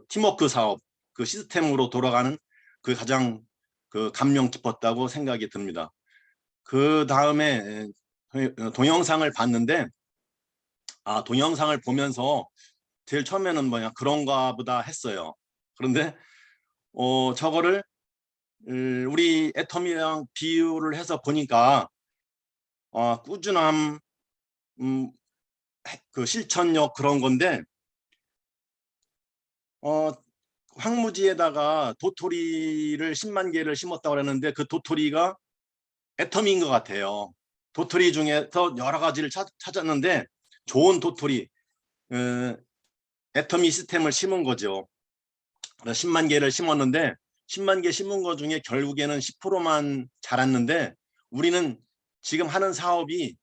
팀워크 사업 그 시스템으로 돌아가는 그 가장 그 감명 깊었다고 생각이 듭니다. 그 다음에 동영상을 봤는데 동영상을 보면서 제일 처음에는 그런가 보다 했어요. 그런데 저거를 우리 애터미랑 비유를 해서 보니까 꾸준함 그 실천력 그런 건데 황무지에다가 도토리를 10만 개를 심었다고 그랬는데 그 도토리가 애터미인 것 같아요. 도토리 중에서 여러 가지를 찾았는데 좋은 도토리 애터미 시스템을 심은 거죠. 10만 개를 심었는데 10만 개 심은 것 중에 결국에는 10%만 자랐는데 우리는 지금 하는 사업이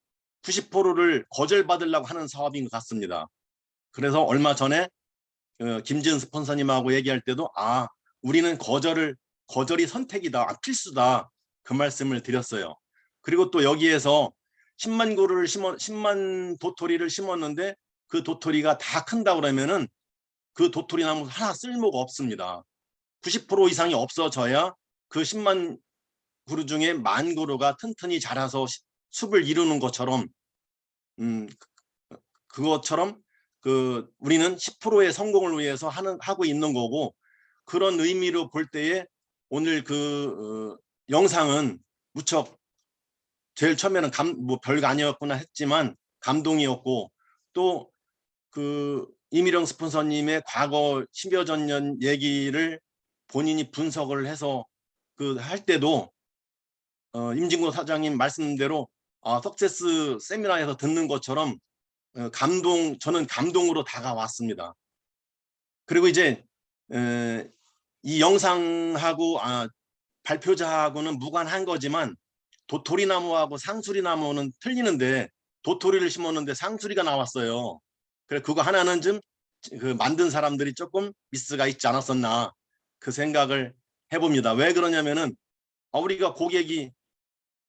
90%를 거절받으려고 하는 사업인 것 같습니다. 그래서 얼마 전에 김지은 스폰서님하고 얘기할 때도 우리는 거절이 선택이다, 필수다 그 말씀을 드렸어요. 그리고 또 여기에서 10만 도토리를 심었는데 그 도토리가 다 큰다 그러면은 그 도토리 나무 하나 쓸모가 없습니다. 90% 이상이 없어져야 그 10만 그루 중에 만 그루가 튼튼히 자라서 숲을 이루는 것처럼 그것처럼 우리는 10%의 성공을 위해서 하고 있는 거고 그런 의미로 볼 때에 오늘 영상은 무척 제일 처음에는 별거 아니었구나 했지만 감동이었고 또 이미령 스폰서님의 과거 10여 년 얘기를 본인이 분석을 해서 할 때도 임진구 사장님 말씀대로 석세스 세미나에서 듣는 것처럼 저는 감동으로 다가왔습니다. 그리고 이제 이 영상하고 발표자하고는 무관한 거지만 도토리나무하고 상수리나무는 틀리는데 도토리를 심었는데 상수리가 나왔어요. 그래 그거 하나는 좀 만든 사람들이 조금 미스가 있지 않았었나 그 생각을 해봅니다. 왜 그러냐면은 우리가 고객이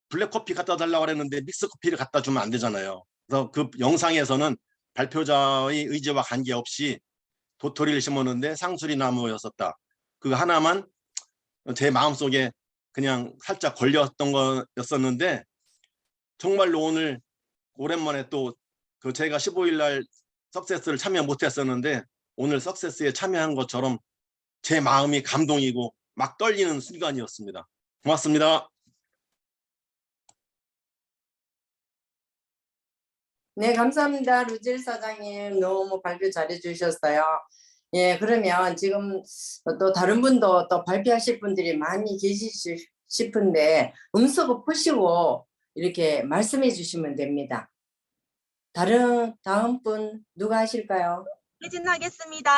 블랙커피 갖다 달라고 했는데 믹스커피를 갖다 주면 안 되잖아요. 그래서 그 영상에서는 발표자의 의지와 관계없이 도토리를 심었는데 상수리 나무였었다. 그거 하나만 제 마음속에 그냥 살짝 걸렸던 거였었는데 정말로 오늘 오랜만에 또 제가 15일 날 석세스를 참여 못했었는데 오늘 석세스에 참여한 것처럼 제 마음이 감동이고 막 떨리는 순간이었습니다. 고맙습니다. 네, 감사합니다. 루질 사장님 너무 발표 잘해 주셨어요. 예, 그러면 지금 또 다른 분도 또 발표하실 분들이 많이 계시실 싶은데 음소거 푸시고 이렇게 말씀해 주시면 됩니다. 다음 분 누가 하실까요? 혜진 하겠습니다.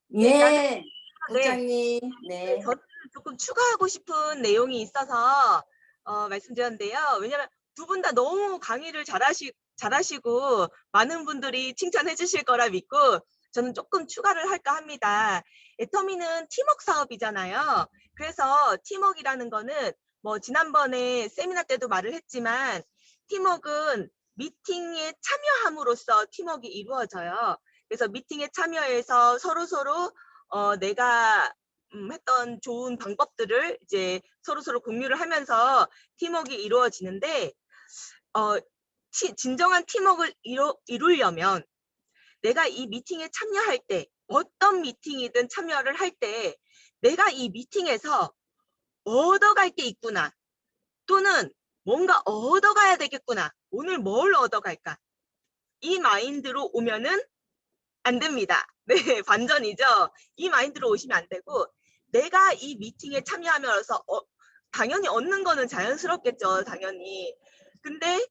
네, 국장님. 네. 저는 조금 추가하고 싶은 내용이 있어서 말씀드렸는데요. 왜냐하면 두 분 다 너무 강의를 잘하시고 많은 분들이 칭찬해 주실 거라 믿고 저는 조금 추가를 할까 합니다. 애터미는 팀워크 사업이잖아요. 그래서 팀워크라는 거는 뭐 지난번에 세미나 때도 말을 했지만 팀워크는 미팅에 참여함으로써 팀워크가 이루어져요. 그래서 미팅에 참여해서 서로 내가 했던 좋은 방법들을 이제 서로 공유를 하면서 팀워크가 이루어지는데 진정한 팀워크를 이루려면 내가 이 미팅에 참여할 때 어떤 미팅이든 참여를 할 때 내가 이 미팅에서 얻어갈 게 있구나 또는 뭔가 얻어가야 되겠구나 오늘 뭘 얻어갈까 이 마인드로 오면은 안 됩니다. 네, 반전이죠. 이 마인드로 오시면 안 되고 내가 이 미팅에 참여하면서 당연히 얻는 거는 자연스럽겠죠. 당연히. 근데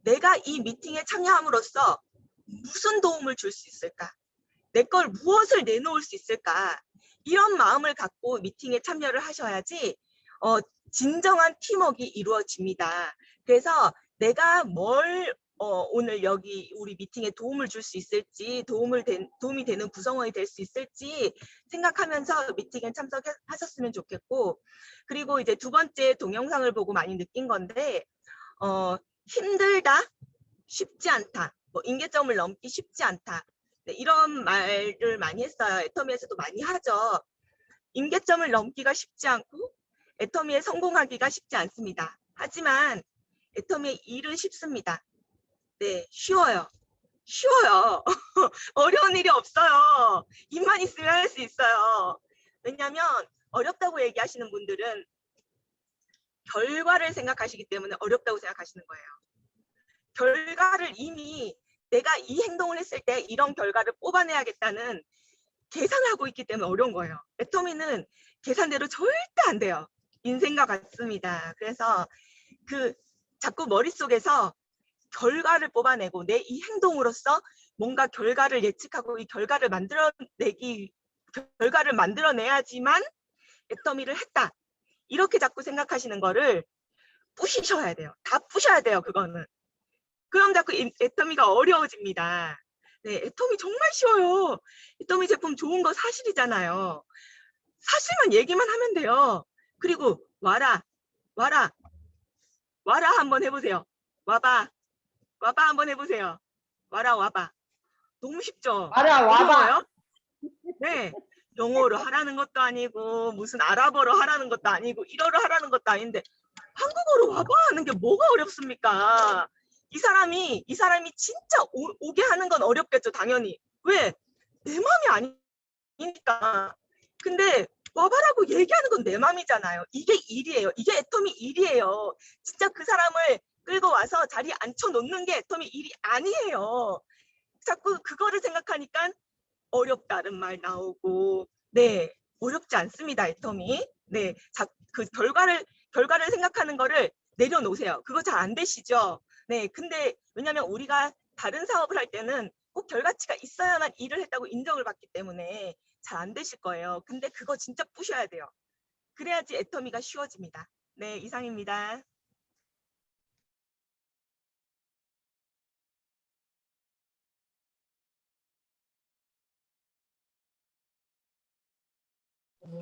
내가 이 미팅에 참여함으로써 무슨 도움을 줄 수 있을까? 내 걸 무엇을 내놓을 수 있을까? 이런 마음을 갖고 미팅에 참여를 하셔야지 진정한 팀워크가 이루어집니다. 그래서 내가 뭘 오늘 여기 우리 미팅에 도움을 줄 수 있을지 도움이 되는 구성원이 될 수 있을지 생각하면서 미팅에 참석하셨으면 좋겠고 그리고 이제 두 번째 동영상을 보고 많이 느낀 건데 힘들다, 쉽지 않다, 뭐 임계점을 넘기 쉽지 않다 네, 이런 말을 많이 했어요. 애터미에서도 많이 하죠. 임계점을 넘기가 쉽지 않고 애터미에 성공하기가 쉽지 않습니다. 하지만 애터미의 일은 쉽습니다. 네, 쉬워요. 어려운 일이 없어요. 입만 있으면 할 수 있어요. 왜냐하면 어렵다고 얘기하시는 분들은 결과를 생각하시기 때문에 어렵다고 생각하시는 거예요. 결과를 이미 내가 이 행동을 했을 때 이런 결과를 뽑아내야겠다는 계산을 하고 있기 때문에 어려운 거예요. 애터미는 계산대로 절대 안 돼요. 인생과 같습니다. 그래서 자꾸 머릿속에서 결과를 뽑아내고 내 이 행동으로서 뭔가 결과를 예측하고 이 결과를 만들어내야지만 애터미를 했다. 이렇게 자꾸 생각하시는 거를 부시셔야 돼요. 다 부셔야 돼요. 그거는. 그럼 자꾸 애터미가 어려워집니다. 네, 애터미 정말 쉬워요. 애터미 제품 좋은 거 사실이잖아요. 사실만 얘기만 하면 돼요. 그리고 와라 한번 해보세요. 와봐 한번 해보세요. 와봐. 너무 쉽죠? 와봐. 어려워요? 네. 영어로 하라는 것도 아니고 무슨 아랍어로 하라는 것도 아니고 일어로 하라는 것도 아닌데 한국어로 와봐 하는 게 뭐가 어렵습니까? 이 사람이 진짜 오게 하는 건 어렵겠죠. 당연히. 왜? 내 마음이 아니니까. 근데 와봐라고 얘기하는 건 내 마음이잖아요. 이게 일이에요. 이게 애터미 일이에요. 진짜 그 사람을 끌고 와서 자리에 앉혀놓는 게 애터미 일이 아니에요. 자꾸 그거를 생각하니까 어렵다는 말 나오고 네 어렵지 않습니다. 애터미. 네, 그 결과를 생각하는 거를 내려놓으세요. 그거 잘 안 되시죠? 네, 근데 왜냐면 우리가 다른 사업을 할 때는 꼭 결과치가 있어야만 일을 했다고 인정을 받기 때문에 잘 안 되실 거예요. 근데 그거 진짜 부셔야 돼요. 그래야지 애터미가 쉬워집니다. 네, 이상입니다.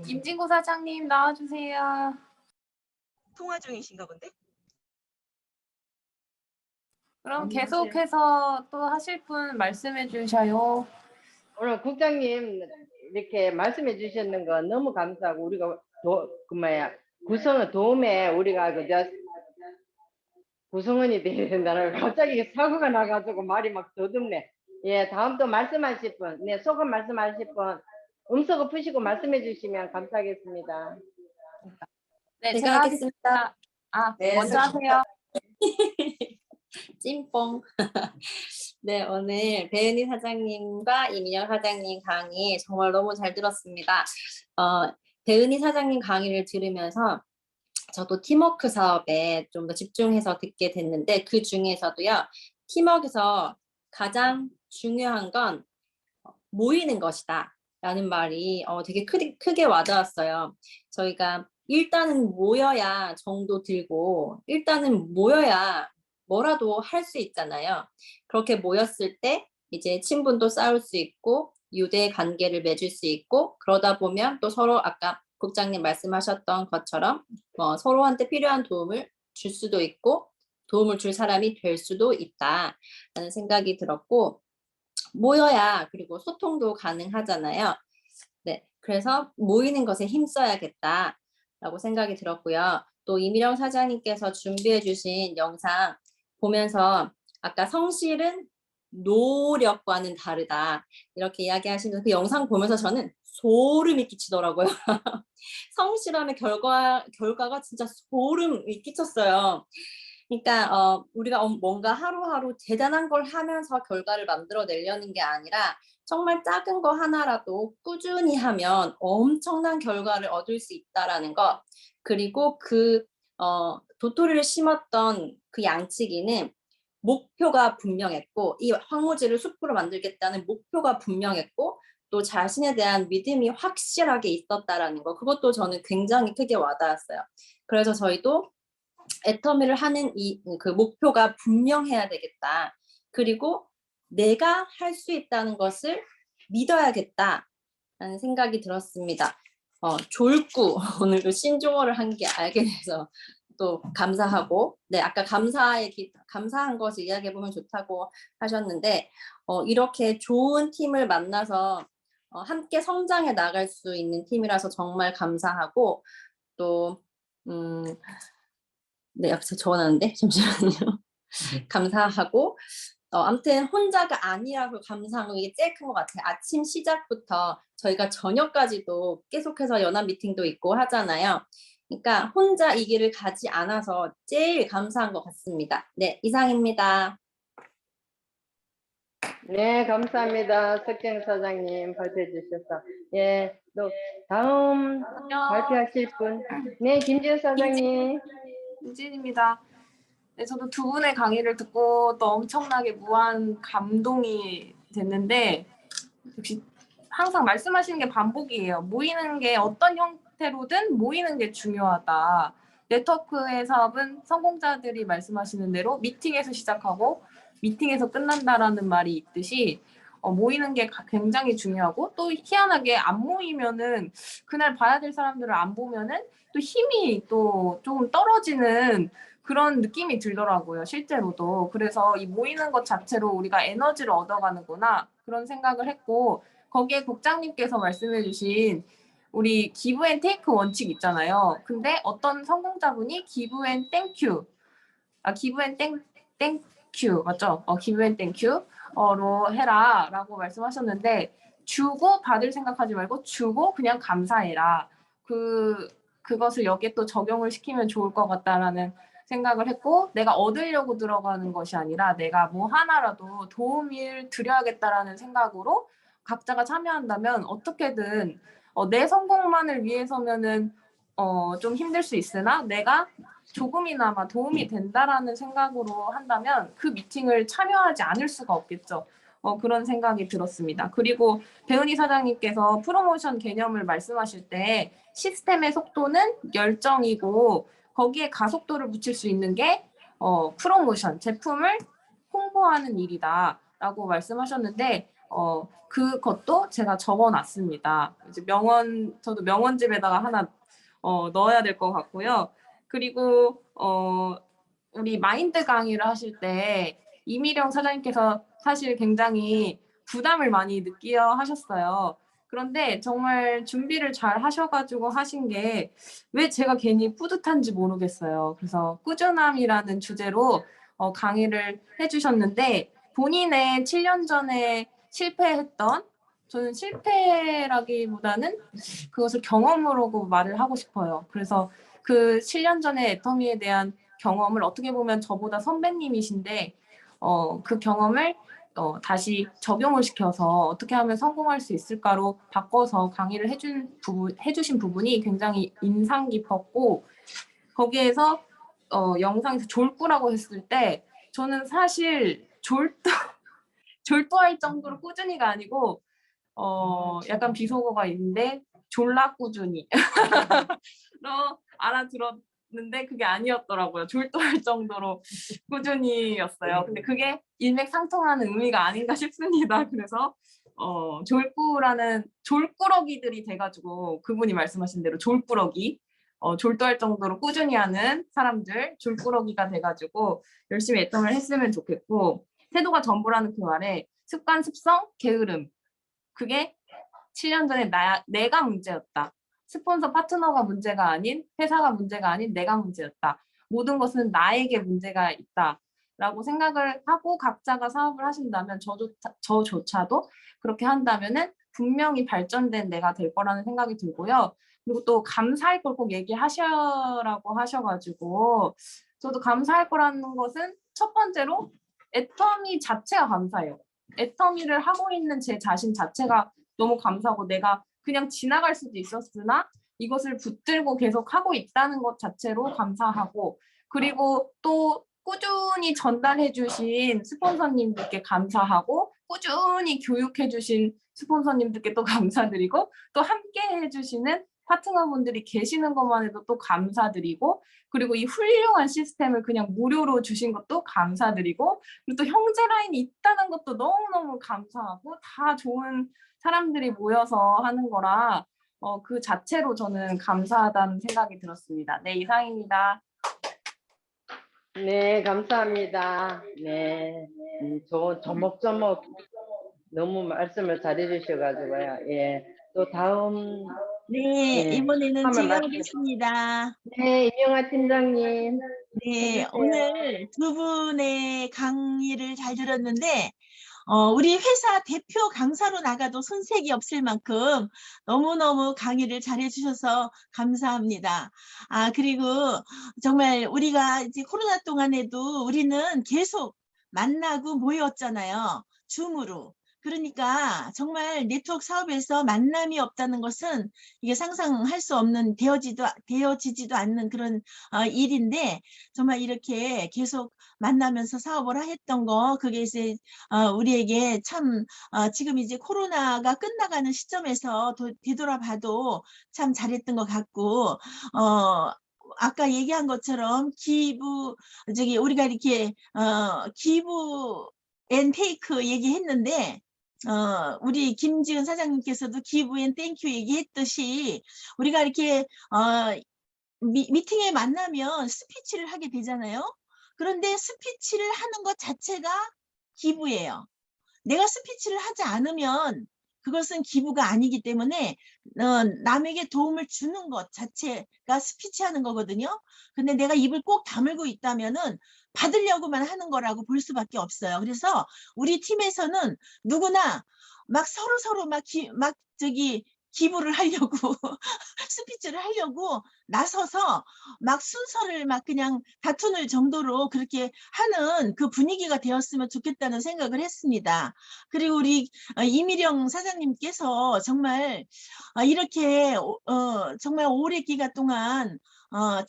김진구 사장님 나와주세요. 통화 중이신가 본데? 그럼 계속해서 또 하실 분 말씀해 주셔요. 오늘 국장님 이렇게 말씀해 주셨는 거 너무 감사하고 우리가 도움에 우리가 구성원이 돼야 된다는 갑자기 사고가 나가지고 말이 막 더듬네. 예, 다음 또 말씀하실 분, 네, 소감 말씀하실 분, 음소거 푸시고 말씀해 주시면 감사하겠습니다. 네, 제가 하겠습니다. 네, 먼저 하세요. 찐뽕. 네, 오늘 배은희 사장님과 이민영 사장님 강의 정말 너무 잘 들었습니다. 배은희 사장님 강의를 들으면서 저도 팀워크 사업에 좀 더 집중해서 듣게 됐는데 그 중에서도요. 팀워크에서 가장 중요한 건 모이는 것이다. 라는 말이 되게 크게 와닿았어요. 저희가 일단은 모여야 정도 들고 일단은 모여야 뭐라도 할 수 있잖아요. 그렇게 모였을 때 이제 친분도 쌓을 수 있고 유대 관계를 맺을 수 있고 그러다 보면 또 서로 아까 국장님 말씀하셨던 것처럼 서로한테 필요한 도움을 줄 수도 있고 도움을 줄 사람이 될 수도 있다라는 생각이 들었고 모여야 그리고 소통도 가능하잖아요. 네, 그래서 모이는 것에 힘써야겠다라고 생각이 들었고요. 또 이미령 사장님께서 준비해 주신 영상 보면서 아까 성실은 노력과는 다르다 이렇게 이야기하시는 그 영상 보면서 저는 소름이 끼치더라고요. 성실함의 결과가 진짜 소름이 끼쳤어요. 그러니까 우리가 뭔가 하루하루 대단한 걸 하면서 결과를 만들어내려는 게 아니라 정말 작은 거 하나라도 꾸준히 하면 엄청난 결과를 얻을 수 있다라는 것. 그리고 도토리를 심었던 그 양치기는 목표가 분명했고 이 황무지를 숲으로 만들겠다는 목표가 분명했고 또 자신에 대한 믿음이 확실하게 있었다라는 거. 그것도 저는 굉장히 크게 와닿았어요. 그래서 저희도 애터미를 하는 그 목표가 분명해야 되겠다. 그리고 내가 할 수 있다는 것을 믿어야겠다라는 생각이 들었습니다. 졸구 오늘도 신조어를 한 게 알게 돼서 또 감사하고 네 아까 감사한 것을 이야기해 보면 좋다고 하셨는데 이렇게 좋은 팀을 만나서 함께 성장해 나갈 수 있는 팀이라서 정말 감사하고 또 네, 제가 적어놨는데 잠시만요. 감사하고 아무튼 혼자가 아니라고 감사한 거 이게 제일 큰 것 같아요. 아침 시작부터 저희가 저녁까지도 계속해서 연합 미팅도 있고 하잖아요. 그러니까 혼자 이 길을 가지 않아서 제일 감사한 것 같습니다. 네, 이상입니다. 네, 감사합니다. 석경 사장님 발표해 주셔서. 예, 또 다음 발표하실 분. 네, 김지은 사장님. 김진입니다. 네, 저도 두 분의 강의를 듣고 또 엄청나게 무한 감동이 됐는데 역시 항상 말씀하시는 게 반복이에요. 모이는 게 어떤 형태로든 모이는 게 중요하다. 네트워크의 사업은 성공자들이 말씀하시는 대로 미팅에서 시작하고 미팅에서 끝난다라는 말이 있듯이 모이는 게 굉장히 중요하고 또 희한하게 안 모이면은 그날 봐야 될 사람들을 안 보면은 또 힘이 또 조금 떨어지는 그런 느낌이 들더라고요, 실제로도. 그래서 이 모이는 것 자체로 우리가 에너지를 얻어가는구나 그런 생각을 했고 거기에 국장님께서 말씀해 주신 우리 기브 앤 테이크 원칙 있잖아요. 근데 어떤 성공자분이 기브 앤 땡큐 기브 앤 땡큐 맞죠? 기브 앤 땡큐로 해라 라고 말씀하셨는데 주고 받을 생각하지 말고 주고 그냥 감사해라. 그것을 여기에 또 적용을 시키면 좋을 것 같다라는 생각을 했고 내가 얻으려고 들어가는 것이 아니라 내가 뭐 하나라도 도움을 드려야겠다라는 생각으로 각자가 참여한다면 어떻게든 내 성공만을 위해서면은 좀 힘들 수 있으나 내가 조금이나마 도움이 된다라는 생각으로 한다면 그 미팅을 참여하지 않을 수가 없겠죠. 그런 생각이 들었습니다. 그리고 배은희 사장님께서 프로모션 개념을 말씀하실 때 시스템의 속도는 열정이고 거기에 가속도를 붙일 수 있는 게 프로모션, 제품을 홍보하는 일이다라고 말씀하셨는데 그것도 제가 적어놨습니다. 이제 저도 명언집에다가 하나 넣어야 될 것 같고요. 그리고 우리 마인드 강의를 하실 때 이미령 사장님께서 사실 굉장히 부담을 많이 느끼어 하셨어요. 그런데 정말 준비를 잘 하셔가지고 하신 게 왜 제가 괜히 뿌듯한지 모르겠어요. 그래서 꾸준함이라는 주제로 강의를 해주셨는데 본인의 7년 전에 실패했던 저는 실패라기보다는 그것을 경험으로 말을 하고 싶어요. 그래서 그 7년 전에 애터미에 대한 경험을 어떻게 보면 저보다 선배님이신데 그 경험을 다시 적용을 시켜서 어떻게 하면 성공할 수 있을까로 바꿔서 강의를 해주신 부분이 굉장히 인상 깊었고 거기에서 영상에서 졸부라고 했을 때 저는 사실 졸도할 정도로 꾸준히가 아니고 약간 비속어가 있는데 졸라 꾸준히 로 알아들었는데 그게 아니었더라고요. 졸도할 정도로 꾸준히였어요. 근데 그게 일맥상통하는 의미가 아닌가 싶습니다. 그래서 졸꾸라는 졸꾸러기들이 돼가지고 그분이 말씀하신 대로 졸꾸러기 졸도할 정도로 꾸준히 하는 사람들 졸꾸러기가 돼가지고 열심히 애청을 했으면 좋겠고 태도가 전부라는 그 말에 습관, 습성, 게으름 그게 7년 전에 내가 문제였다. 스폰서 파트너가 문제가 아닌 회사가 문제가 아닌 내가 문제였다. 모든 것은 나에게 문제가 있다라고 생각을 하고 각자가 사업을 하신다면 저조차도 그렇게 한다면은 분명히 발전된 내가 될 거라는 생각이 들고요. 그리고 또 감사할 걸 꼭 얘기하셔라고 하셔가지고 저도 감사할 거라는 것은 첫 번째로 애터미 자체가 감사해요. 애터미를 하고 있는 제 자신 자체가 너무 감사하고 내가 그냥 지나갈 수도 있었으나 이것을 붙들고 계속 하고 있다는 것 자체로 감사하고 그리고 또 꾸준히 전달해 주신 스폰서님들께 감사하고 꾸준히 교육해 주신 스폰서님들께 또 감사드리고 또 함께 해주시는 파트너분들이 계시는 것만 해도 또 감사드리고 그리고 이 훌륭한 시스템을 그냥 무료로 주신 것도 감사드리고 그리고 또 형제 라인이 있다는 것도 너무너무 감사하고 다 좋은 사람들이 모여서 하는 거라 그 자체로 저는 감사하다는 생각이 들었습니다. 네, 이상입니다. 네, 감사합니다. 네, 조목조목 너무 말씀을 잘해주셔가지고요. 예, 또 다음. 네, 네, 이번에는 한번 제가 말씀- 하겠습니다. 네, 이명아 팀장님. 네, 해주세요. 오늘 두 분의 강의를 잘 들었는데, 우리 회사 대표 강사로 나가도 손색이 없을 만큼 너무너무 강의를 잘 해주셔서 감사합니다. 그리고 정말 우리가 이제 코로나 동안에도 우리는 계속 만나고 모였잖아요. 줌으로. 그러니까 정말 네트워크 사업에서 만남이 없다는 것은 이게 상상할 수 없는 되어지지도 않는 그런 일인데 정말 이렇게 계속 만나면서 사업을 했던 거 그게 이제 우리에게 참 지금 이제 코로나가 끝나가는 시점에서 되돌아봐도 참 잘했던 것 같고 아까 얘기한 것처럼 우리가 이렇게 기부 앤 테이크 얘기했는데 우리 김지은 사장님께서도 기부 앤 땡큐 얘기했듯이 우리가 이렇게 미팅에 만나면 스피치를 하게 되잖아요. 그런데 스피치를 하는 것 자체가 기부예요. 내가 스피치를 하지 않으면 그것은 기부가 아니기 때문에 남에게 도움을 주는 것 자체가 스피치하는 거거든요. 근데 내가 입을 꼭 다물고 있다면은 받으려고만 하는 거라고 볼 수밖에 없어요. 그래서 우리 팀에서는 누구나 막 서로 기부를 하려고 스피치를 하려고 나서서 막 순서를 막 그냥 다투는 정도로 그렇게 하는 그 분위기가 되었으면 좋겠다는 생각을 했습니다. 그리고 우리 이미령 사장님께서 정말 이렇게 정말 오래 기간 동안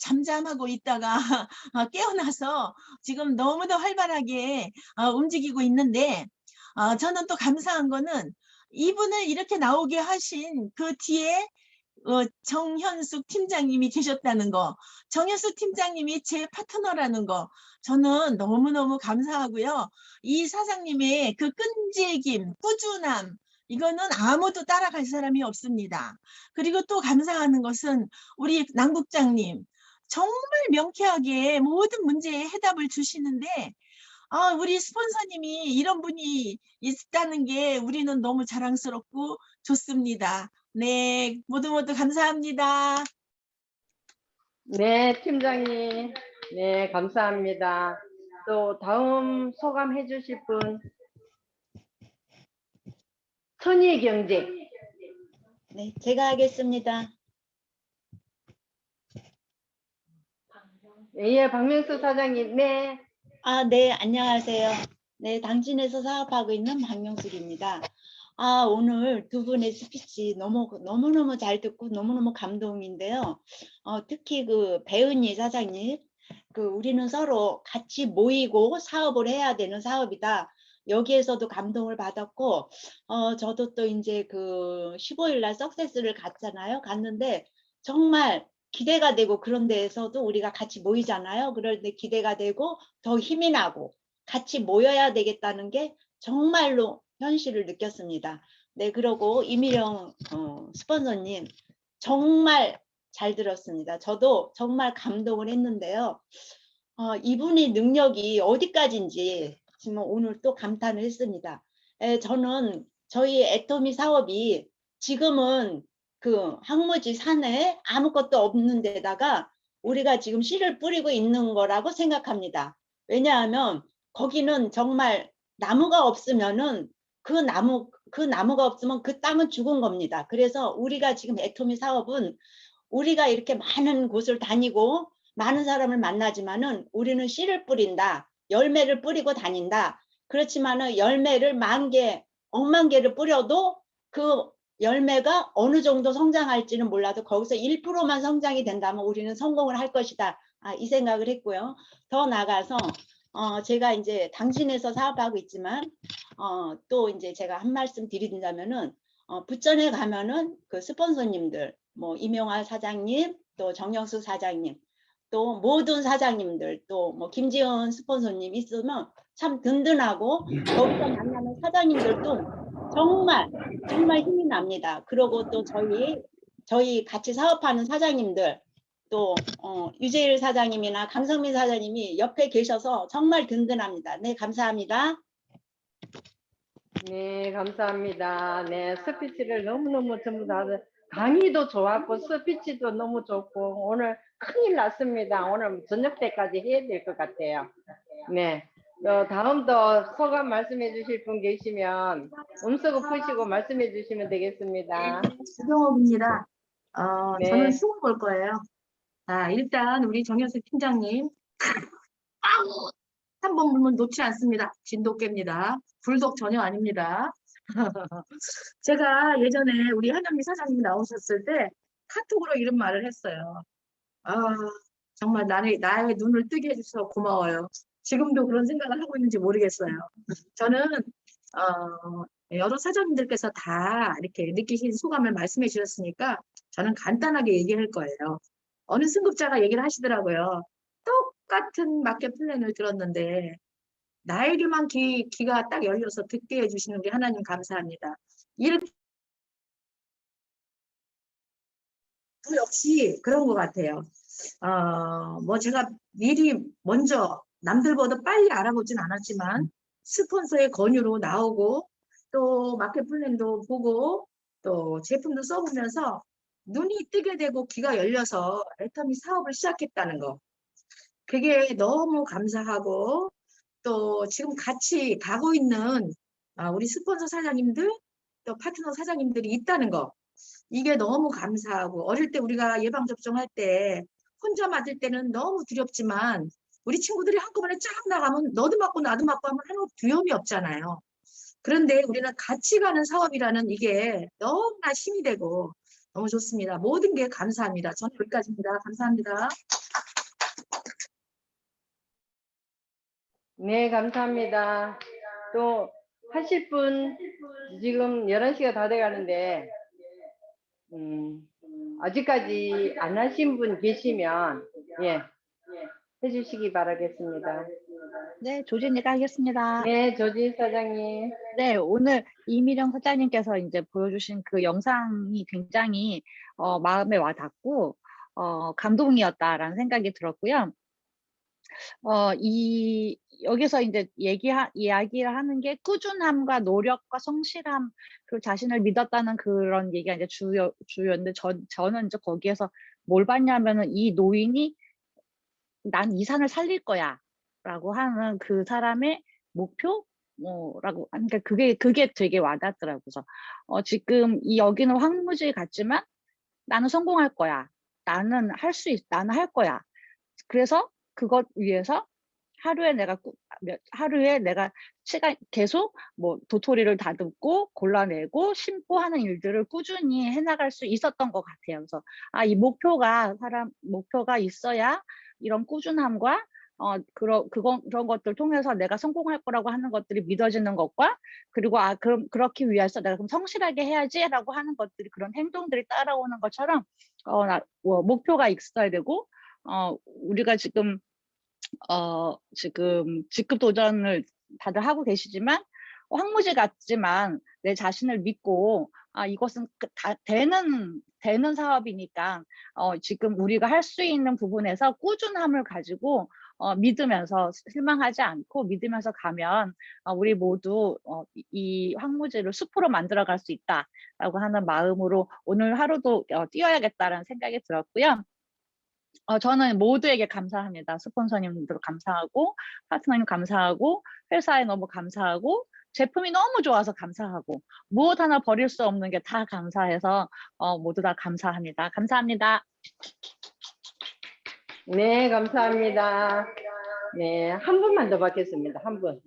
잠잠하고 있다가 깨어나서 지금 너무도 활발하게 움직이고 있는데 저는 또 감사한 거는 이분을 이렇게 나오게 하신 그 뒤에 정현숙 팀장님이 계셨다는 거, 정현숙 팀장님이 제 파트너라는 거 저는 너무너무 감사하고요. 이 사장님의 그 끈질김, 꾸준함 이거는 아무도 따라갈 사람이 없습니다. 그리고 또 감사하는 것은 우리 남국장님 정말 명쾌하게 모든 문제에 해답을 주시는데 우리 스폰서님이 이런 분이 있다는 게 우리는 너무 자랑스럽고 좋습니다. 네, 모두 감사합니다. 네, 팀장님. 네, 감사합니다. 또 다음 소감해 주실 분. 선의경제. 네, 제가 하겠습니다. 예, 박명수 사장님. 네. 네, 안녕하세요. 네, 당진에서 사업하고 있는 박명숙입니다. 오늘 두 분의 스피치 너무너무 잘 듣고 너무너무 감동인데요. 특히 그 배은희 사장님, 우리는 서로 같이 모이고 사업을 해야 되는 사업이다. 여기에서도 감동을 받았고, 저도 또 이제 그 15일 날 석세스를 갔잖아요. 갔는데 정말 기대가 되고, 그런 데에서도 우리가 같이 모이잖아요. 그럴 때 기대가 되고 더 힘이 나고 같이 모여야 되겠다는 게 정말로 현실을 느꼈습니다. 네, 그리고 이미령 스폰서님 정말 잘 들었습니다. 저도 정말 감동을 했는데요. 이분의 능력이 어디까지인지 지금 오늘 또 감탄을 했습니다. 저는 저희 애터미 사업이 지금은 그 황무지 산에 아무것도 없는 데다가 우리가 지금 씨를 뿌리고 있는 거라고 생각합니다. 왜냐하면 거기는 정말 나무가 없으면은 그 나무가 없으면 그 땅은 죽은 겁니다. 그래서 우리가 지금 애터미 사업은 우리가 이렇게 많은 곳을 다니고 많은 사람을 만나지만은 우리는 씨를 뿌린다, 열매를 뿌리고 다닌다. 그렇지만은 열매를 10,000개, 10,000개를 뿌려도 그 열매가 어느 정도 성장할지는 몰라도 거기서 1%만 성장이 된다면 우리는 성공을 할 것이다. 이 생각을 했고요. 더 나아가서 제가 이제 당신에서 사업하고 있지만 또 이제 제가 한 말씀 드린다면은 부천에 가면은 그 스폰서님들, 뭐 이명화 사장님, 또 정영수 사장님, 또 모든 사장님들, 또 뭐 김지은 스폰서님 있으면 참 든든하고, 거기서 만나는 사장님들도 정말 힘이 납니다. 그리고 또 저희 같이 사업하는 사장님들, 또 유재일 사장님이나 강성민 사장님이 옆에 계셔서 정말 든든합니다. 네, 감사합니다. 네, 감사합니다. 네, 스피치를 너무너무 전부 다 강의도 좋았고 스피치도 너무 좋고 오늘 큰일 났습니다. 오늘 저녁 때까지 해야 될 것 같아요. 네, 다음도 소감 말씀해 주실 분 계시면 음소거 푸시고 말씀해 주시면 되겠습니다. 수경옥입니다. 네. 저는 수고 볼 거예요. 일단 우리 정현수 팀장님 한 번 물면 놓지 않습니다. 진돗개입니다. 불독 전혀 아닙니다. 제가 예전에 우리 한현미 사장님 나오셨을 때 카톡으로 이런 말을 했어요. 정말 나의 눈을 뜨게 해주셔서 고마워요. 지금도 그런 생각을 하고 있는지 모르겠어요. 저는 여러 사장님들께서 다 이렇게 느끼신 소감을 말씀해 주셨으니까 저는 간단하게 얘기할 거예요. 어느 승급자가 얘기를 하시더라고요. 똑같은 마켓 플랜을 들었는데 나에게만 귀가 딱 열려서 듣게 해주시는 게 하나님 감사합니다. 이렇게 역시 그런 것 같아요. 뭐 제가 미리 먼저 남들보다 빨리 알아보진 않았지만 스폰서의 권유로 나오고 또 마켓 플랜도 보고 또 제품도 써보면서 눈이 뜨게 되고 귀가 열려서 애터미 사업을 시작했다는 거. 그게 너무 감사하고 또 지금 같이 가고 있는 우리 스폰서 사장님들 또 파트너 사장님들이 있다는 거. 이게 너무 감사하고 어릴 때 우리가 예방접종할 때 혼자 맞을 때는 너무 두렵지만 우리 친구들이 한꺼번에 쫙 나가면 너도 맞고 나도 맞고 하면 하나도 두려움이 없잖아요. 그런데 우리는 같이 가는 사업이라는 이게 너무나 힘이 되고 너무 좋습니다. 모든 게 감사합니다. 저는 여기까지입니다. 감사합니다. 네, 감사합니다. 또 하실 분 지금 11시가 다 돼가는데 아직까지 안 하신 분 계시면 해주시기 바라겠습니다. 네, 조진이가 하겠습니다. 네, 조진 사장님. 네, 오늘 이미령 사장님께서 이제 보여주신 그 영상이 굉장히 마음에 와닿고 감동이었다라는 생각이 들었고요. 여기서 이제 이야기를 하는 게 꾸준함과 노력과 성실함, 그리고 자신을 믿었다는 그런 얘기가 이제 주요인데 저는 이제 거기에서 뭘 봤냐면은 이 노인이 난 이 산을 살릴 거야 라고 하는 그 사람의 목표 라고 하니까 그게 되게 와닿더라고요. 그래서 지금 여기는 황무지 같지만 나는 성공할 거야. 나는 할 거야. 그래서 그것 위해서 하루에 내가 시간 계속 뭐 도토리를 다듬고 골라내고 심고 하는 일들을 꾸준히 해나갈 수 있었던 것 같아요. 그래서 이 목표가 있어야 이런 꾸준함과 그런 것들 통해서 내가 성공할 거라고 하는 것들이 믿어지는 것과, 그리고 그럼 그렇기 위해서 내가 그럼 성실하게 해야지라고 하는 것들이, 그런 행동들이 따라오는 것처럼 목표가 있어야 되고, 우리가 지금 직급 도전을 다들 하고 계시지만, 황무지 같지만 내 자신을 믿고, 이것은 다 되는 사업이니까 지금 우리가 할 수 있는 부분에서 꾸준함을 가지고 믿으면서, 실망하지 않고 믿으면서 가면 우리 모두 이 황무지를 숲으로 만들어 갈 수 있다라고 하는 마음으로 오늘 하루도 뛰어야겠다라는 생각이 들었고요. 저는 모두에게 감사합니다. 스폰서님들 감사하고, 파트너님 감사하고, 회사에 너무 감사하고, 제품이 너무 좋아서 감사하고, 무엇 하나 버릴 수 없는 게 다 감사해서 모두 다 감사합니다. 감사합니다. 네, 감사합니다. 네, 한 분만 더 받겠습니다. 한 분.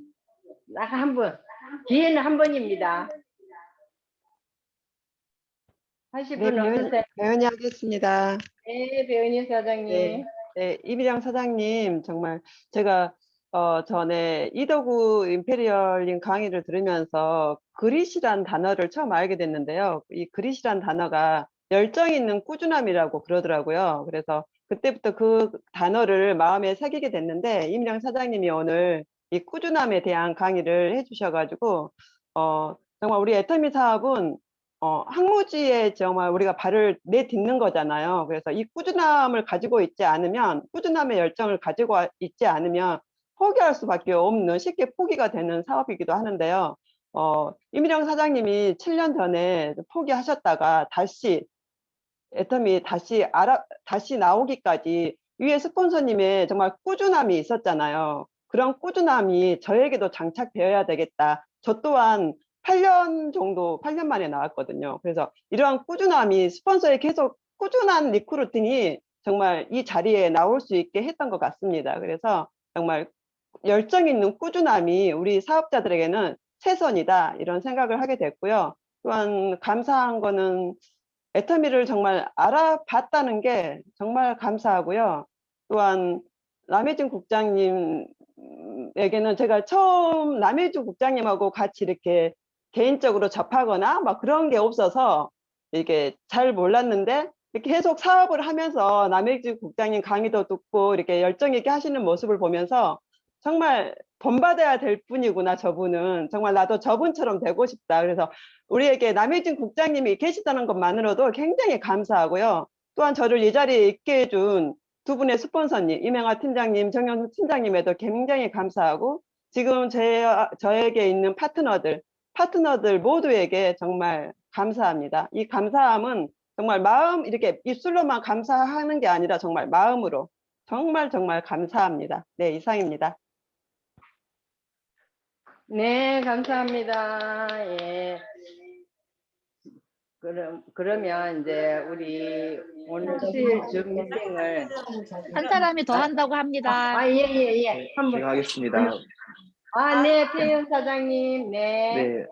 딱 한 분. 기회는 한 번입니다. 하실 분 없으세요? 배은이 하겠습니다. 네, 배은희 사장님. 네, 이미령 사장님, 정말 제가 전에 이덕우 임페리얼님 강의를 들으면서 그릿이란 단어를 처음 알게 됐는데요. 이 그릿이란 단어가 열정 있는 꾸준함이라고 그러더라고요. 그래서 그때부터 그 단어를 마음에 새기게 됐는데, 이미령 사장님이 오늘 이 꾸준함에 대한 강의를 해주셔가지고 정말 우리 애터미 사업은 항무지에 정말 우리가 발을 내딛는 거잖아요. 그래서 이 꾸준함을 가지고 있지 않으면, 꾸준함의 열정을 가지고 있지 않으면 포기할 수밖에 없는, 쉽게 포기가 되는 사업이기도 하는데요. 이미령 사장님이 7년 전에 포기하셨다가 다시 애터미 다시 나오기까지 위에 스폰서님의 정말 꾸준함이 있었잖아요. 그런 꾸준함이 저에게도 장착되어야 되겠다. 저 또한 8년 만에 나왔거든요. 그래서 이러한 꾸준함이 스폰서에 계속 꾸준한 리크루팅이 정말 이 자리에 나올 수 있게 했던 것 같습니다. 그래서 정말 열정 있는 꾸준함이 우리 사업자들에게는 최선이다, 이런 생각을 하게 됐고요. 또한 감사한 거는 애터미를 정말 알아봤다는 게 정말 감사하고요. 또한 남혜진 국장님에게는 제가 처음 남혜진 국장님하고 같이 이렇게 개인적으로 접하거나 막 그런 게 없어서 이렇게 잘 몰랐는데, 이렇게 계속 사업을 하면서 남혜진 국장님 강의도 듣고 이렇게 열정 있게 하시는 모습을 보면서 정말 본받아야 될 분이구나, 저분은. 정말 나도 저분처럼 되고 싶다. 그래서 우리에게 남혜진 국장님이 계시다는 것만으로도 굉장히 감사하고요. 또한 저를 이 자리에 있게 해준 두 분의 스폰서님, 이명아 팀장님, 정현 팀장님에도 굉장히 감사하고, 지금 저에게 있는 파트너들 모두에게 정말 감사합니다. 이 감사함은 정말 이렇게 입술로만 감사하는 게 아니라 정말 마음으로 정말 감사합니다. 네, 이상입니다. 네, 감사합니다. 예. 그러면 이제 우리 오늘 수요일 줌 미팅을 한 사람이 더 한다고 합니다. 예. 한번. 제가 하겠습니다. 네, 태윤 사장님. 네. 네,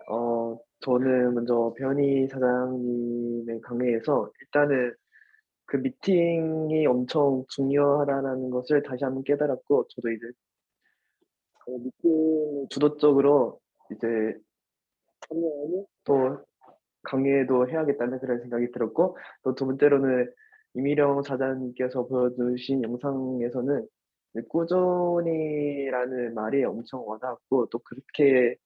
저는 먼저 배은희 사장님의 강의에서 일단은 그 미팅이 엄청 중요하다는 것을 다시 한번 깨달았고, 저도 이제 미팅 주도적으로 이제 참여하고 또 강의도 해야겠다는 그런 생각이 들었고, 또 두 번째로는 이미령 사장님께서 보여주신 영상에서는 꾸준히라는 말이 엄청 와닿았고, 또 그렇게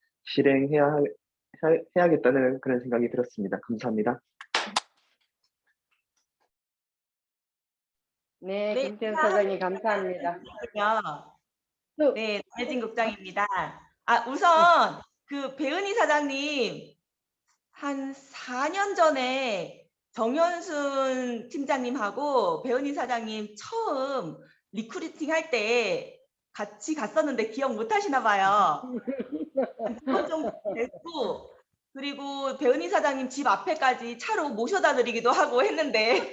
해야겠다는 그런 생각이 들었습니다. 감사합니다. 네, 김태현 사장님 감사합니다. 네, 남혜진 국장입니다. 우선 그 배은희 사장님 한 4년 전에 정현순 팀장님하고 배은희 사장님 처음 리크루팅 할 때 같이 갔었는데 기억 못 하시나 봐요. 좀 됐고, 그리고 배은희 사장님 집 앞에까지 차로 모셔다 드리기도 하고 했는데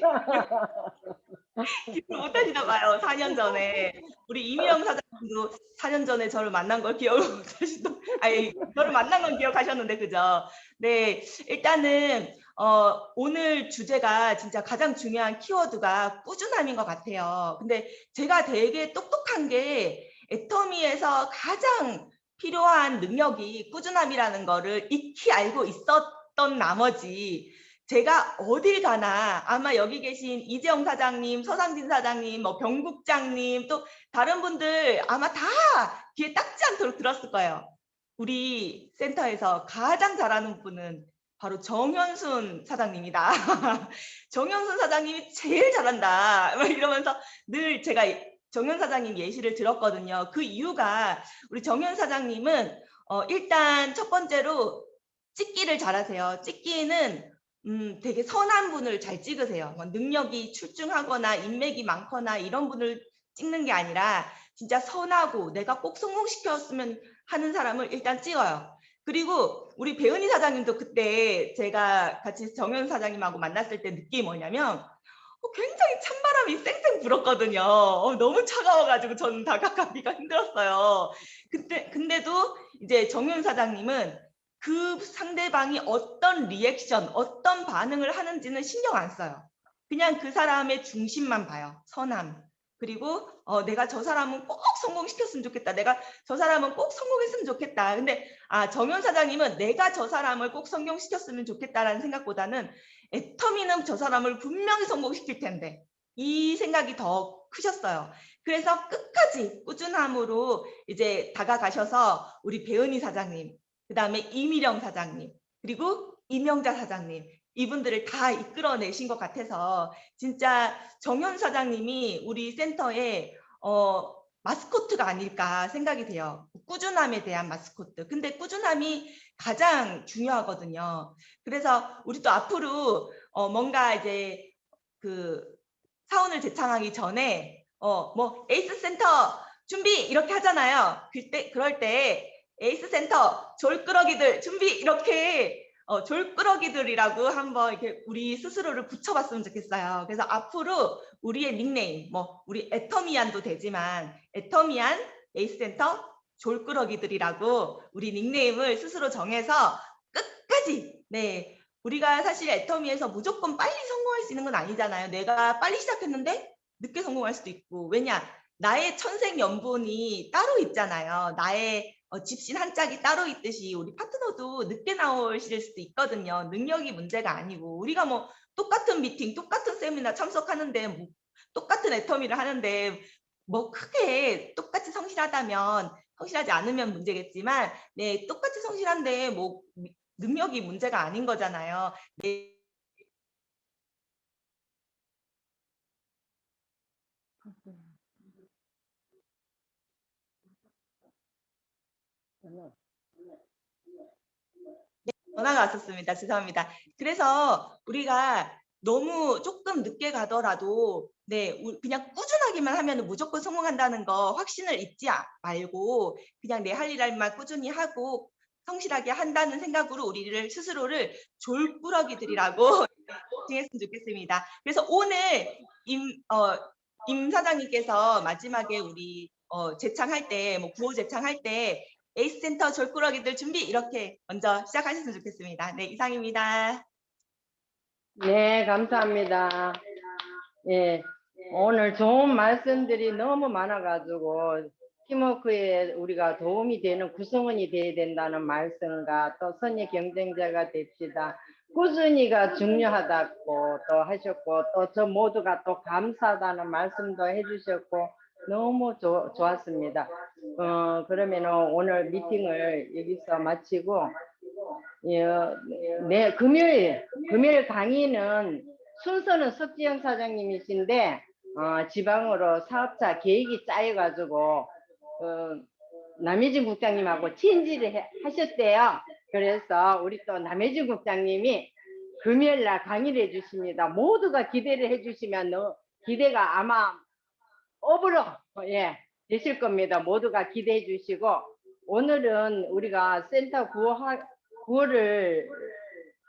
기억 못 하시나 봐요. 4년 전에. 우리 이미영 사장님도 4년 전에 저를 만난 걸 기억 못 하시던, 저를 만난 건 기억하셨는데, 그죠? 네, 일단은 오늘 주제가 진짜 가장 중요한 키워드가 꾸준함인 것 같아요. 근데 제가 되게 똑똑한 게 애터미에서 가장 필요한 능력이 꾸준함이라는 거를 익히 알고 있었던 나머지 제가 어딜 가나 아마 여기 계신 이재영 사장님, 서상진 사장님, 뭐 병국장님 또 다른 분들 아마 다 귀에 닦지 않도록 들었을 거예요. 우리 센터에서 가장 잘하는 분은 바로 정현순 사장님이다. 정현순 사장님이 제일 잘한다. 막 이러면서 늘 제가 정현 사장님 예시를 들었거든요. 그 이유가 우리 정현 사장님은 일단 첫 번째로 찍기를 잘하세요. 찍기는 되게 선한 분을 잘 찍으세요. 뭐 능력이 출중하거나 인맥이 많거나 이런 분을 찍는 게 아니라 진짜 선하고 내가 꼭 성공시켰으면 하는 사람을 일단 찍어요. 그리고 우리 배은희 사장님도 그때 제가 같이 정현 사장님하고 만났을 때 느낌이 뭐냐면 굉장히 찬바람이 쌩쌩 불었거든요. 너무 차가워가지고 저는 다가가기가 힘들었어요. 근데도 이제 정현 사장님은 그 상대방이 어떤 리액션, 어떤 반응을 하는지는 신경 안 써요. 그냥 그 사람의 중심만 봐요. 선함. 그리고 내가 저 사람은 꼭 성공시켰으면 좋겠다. 내가 저 사람은 꼭 성공했으면 좋겠다. 근데 정현 사장님은 내가 저 사람을 꼭 성공시켰으면 좋겠다라는 생각보다는 애터미는 저 사람을 분명히 성공시킬 텐데 이 생각이 더 크셨어요. 그래서 끝까지 꾸준함으로 이제 다가가셔서 우리 배은희 사장님, 그다음에 이미령 사장님, 그리고 이명자 사장님 이분들을 다 이끌어내신 것 같아서 진짜 정현 사장님이 우리 센터에 마스코트가 아닐까 생각이 돼요. 꾸준함에 대한 마스코트. 근데 꾸준함이 가장 중요하거든요. 그래서 우리도 앞으로 뭔가 이제 그 사원을 제창하기 전에 뭐 에이스 센터 준비 이렇게 하잖아요. 그럴 때 에이스 센터 졸끄러기들 준비 이렇게 졸끄러기들이라고 한번 이렇게 우리 스스로를 붙여봤으면 좋겠어요. 그래서 앞으로 우리의 닉네임, 뭐 우리 애터미안도 되지만 애터미안 에이스 센터 졸끄러기들이라고 우리 닉네임을 스스로 정해서 끝까지 네 우리가 사실 애터미에서 무조건 빨리 성공할 수 있는 건 아니잖아요. 내가 빨리 시작했는데 늦게 성공할 수도 있고 왜냐 나의 천생연분이 따로 있잖아요. 나의 집신 한 짝이 따로 있듯이 우리 파트너도 늦게 나오실 수도 있거든요. 능력이 문제가 아니고 우리가 뭐 똑같은 미팅, 똑같은 세미나 참석하는데 뭐 똑같은 애터미를 하는데 뭐 크게 똑같이 성실하지 않으면 문제겠지만 네 똑같이 성실한데 뭐 능력이 문제가 아닌 거잖아요. 네. 전화가 왔었습니다. 죄송합니다. 그래서 우리가 너무 조금 늦게 가더라도 네 그냥 꾸준하기만 하면 무조건 성공한다는 거 확신을 잊지 말고 그냥 내 할 일만 꾸준히 하고 성실하게 한다는 생각으로 우리를 스스로를 졸꾸러기들이라고 정했으면 좋겠습니다. 그래서 오늘 임 사장님께서 마지막에 우리 제창할 때 뭐 구호 제창할 때 에이스 센터 졸꾸러기들 준비 이렇게 먼저 시작하셨으면 좋겠습니다. 네, 이상입니다. 네, 감사합니다. 예, 오늘 좋은 말씀들이 너무 많아가지고 팀워크에 우리가 도움이 되는 구성원이 돼야 된다는 말씀과 또 선의 경쟁자가 됩시다. 꾸준히가 중요하다고 또 하셨고 또 저 모두가 또 감사하다는 말씀도 해주셨고 너무 좋았습니다. 그러면 오늘 미팅을 여기서 마치고 네, 금요일 강의는 순서는 석지영 사장님이신데 지방으로 사업자 계획이 짜여가지고 남혜진 국장님하고 친지를 하셨대요. 그래서 우리 또 남혜진 국장님이 금요일날 강의를 해주십니다. 모두가 기대를 해주시면 기대가 아마 업으로 되실 겁니다. 모두가 기대해 주시고 오늘은 우리가 센터 구호를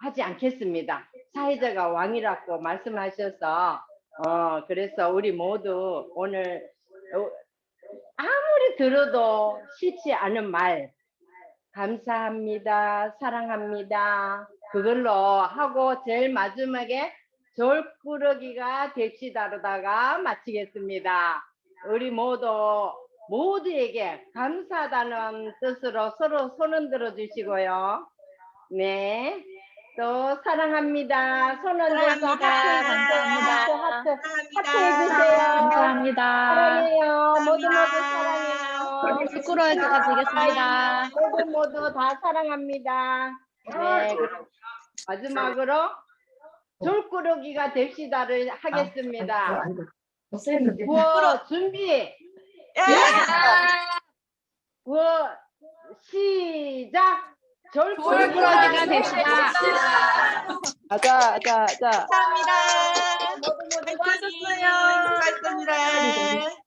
하지 않겠습니다. 사회자가 왕이라고 말씀하셔서 그래서 우리 모두 오늘 아무리 들어도 싫지 않은 말 감사합니다, 사랑합니다 그걸로 하고 제일 마지막에 졸꾸러기가 됩시다로다가 마치겠습니다. 우리 모두 모두에게 감사하다는 뜻으로 서로 손 흔들어 주시고요. 네. 또 사랑합니다. 손 흔들어서 하트 해주세요. 감사합니다. 사랑해요. 모두 사랑해요. 부끄러워지가 되겠습니다. 모두 다 사랑합니다. 네. 그럼 마지막으로 줄꾸러기가 됩시다를 하겠습니다. 구호 준비. 구호 시작. 줄꾸러기가 됩시다. 자. 감사합니다. 모두 수고하셨어요. 수고하셨습니다.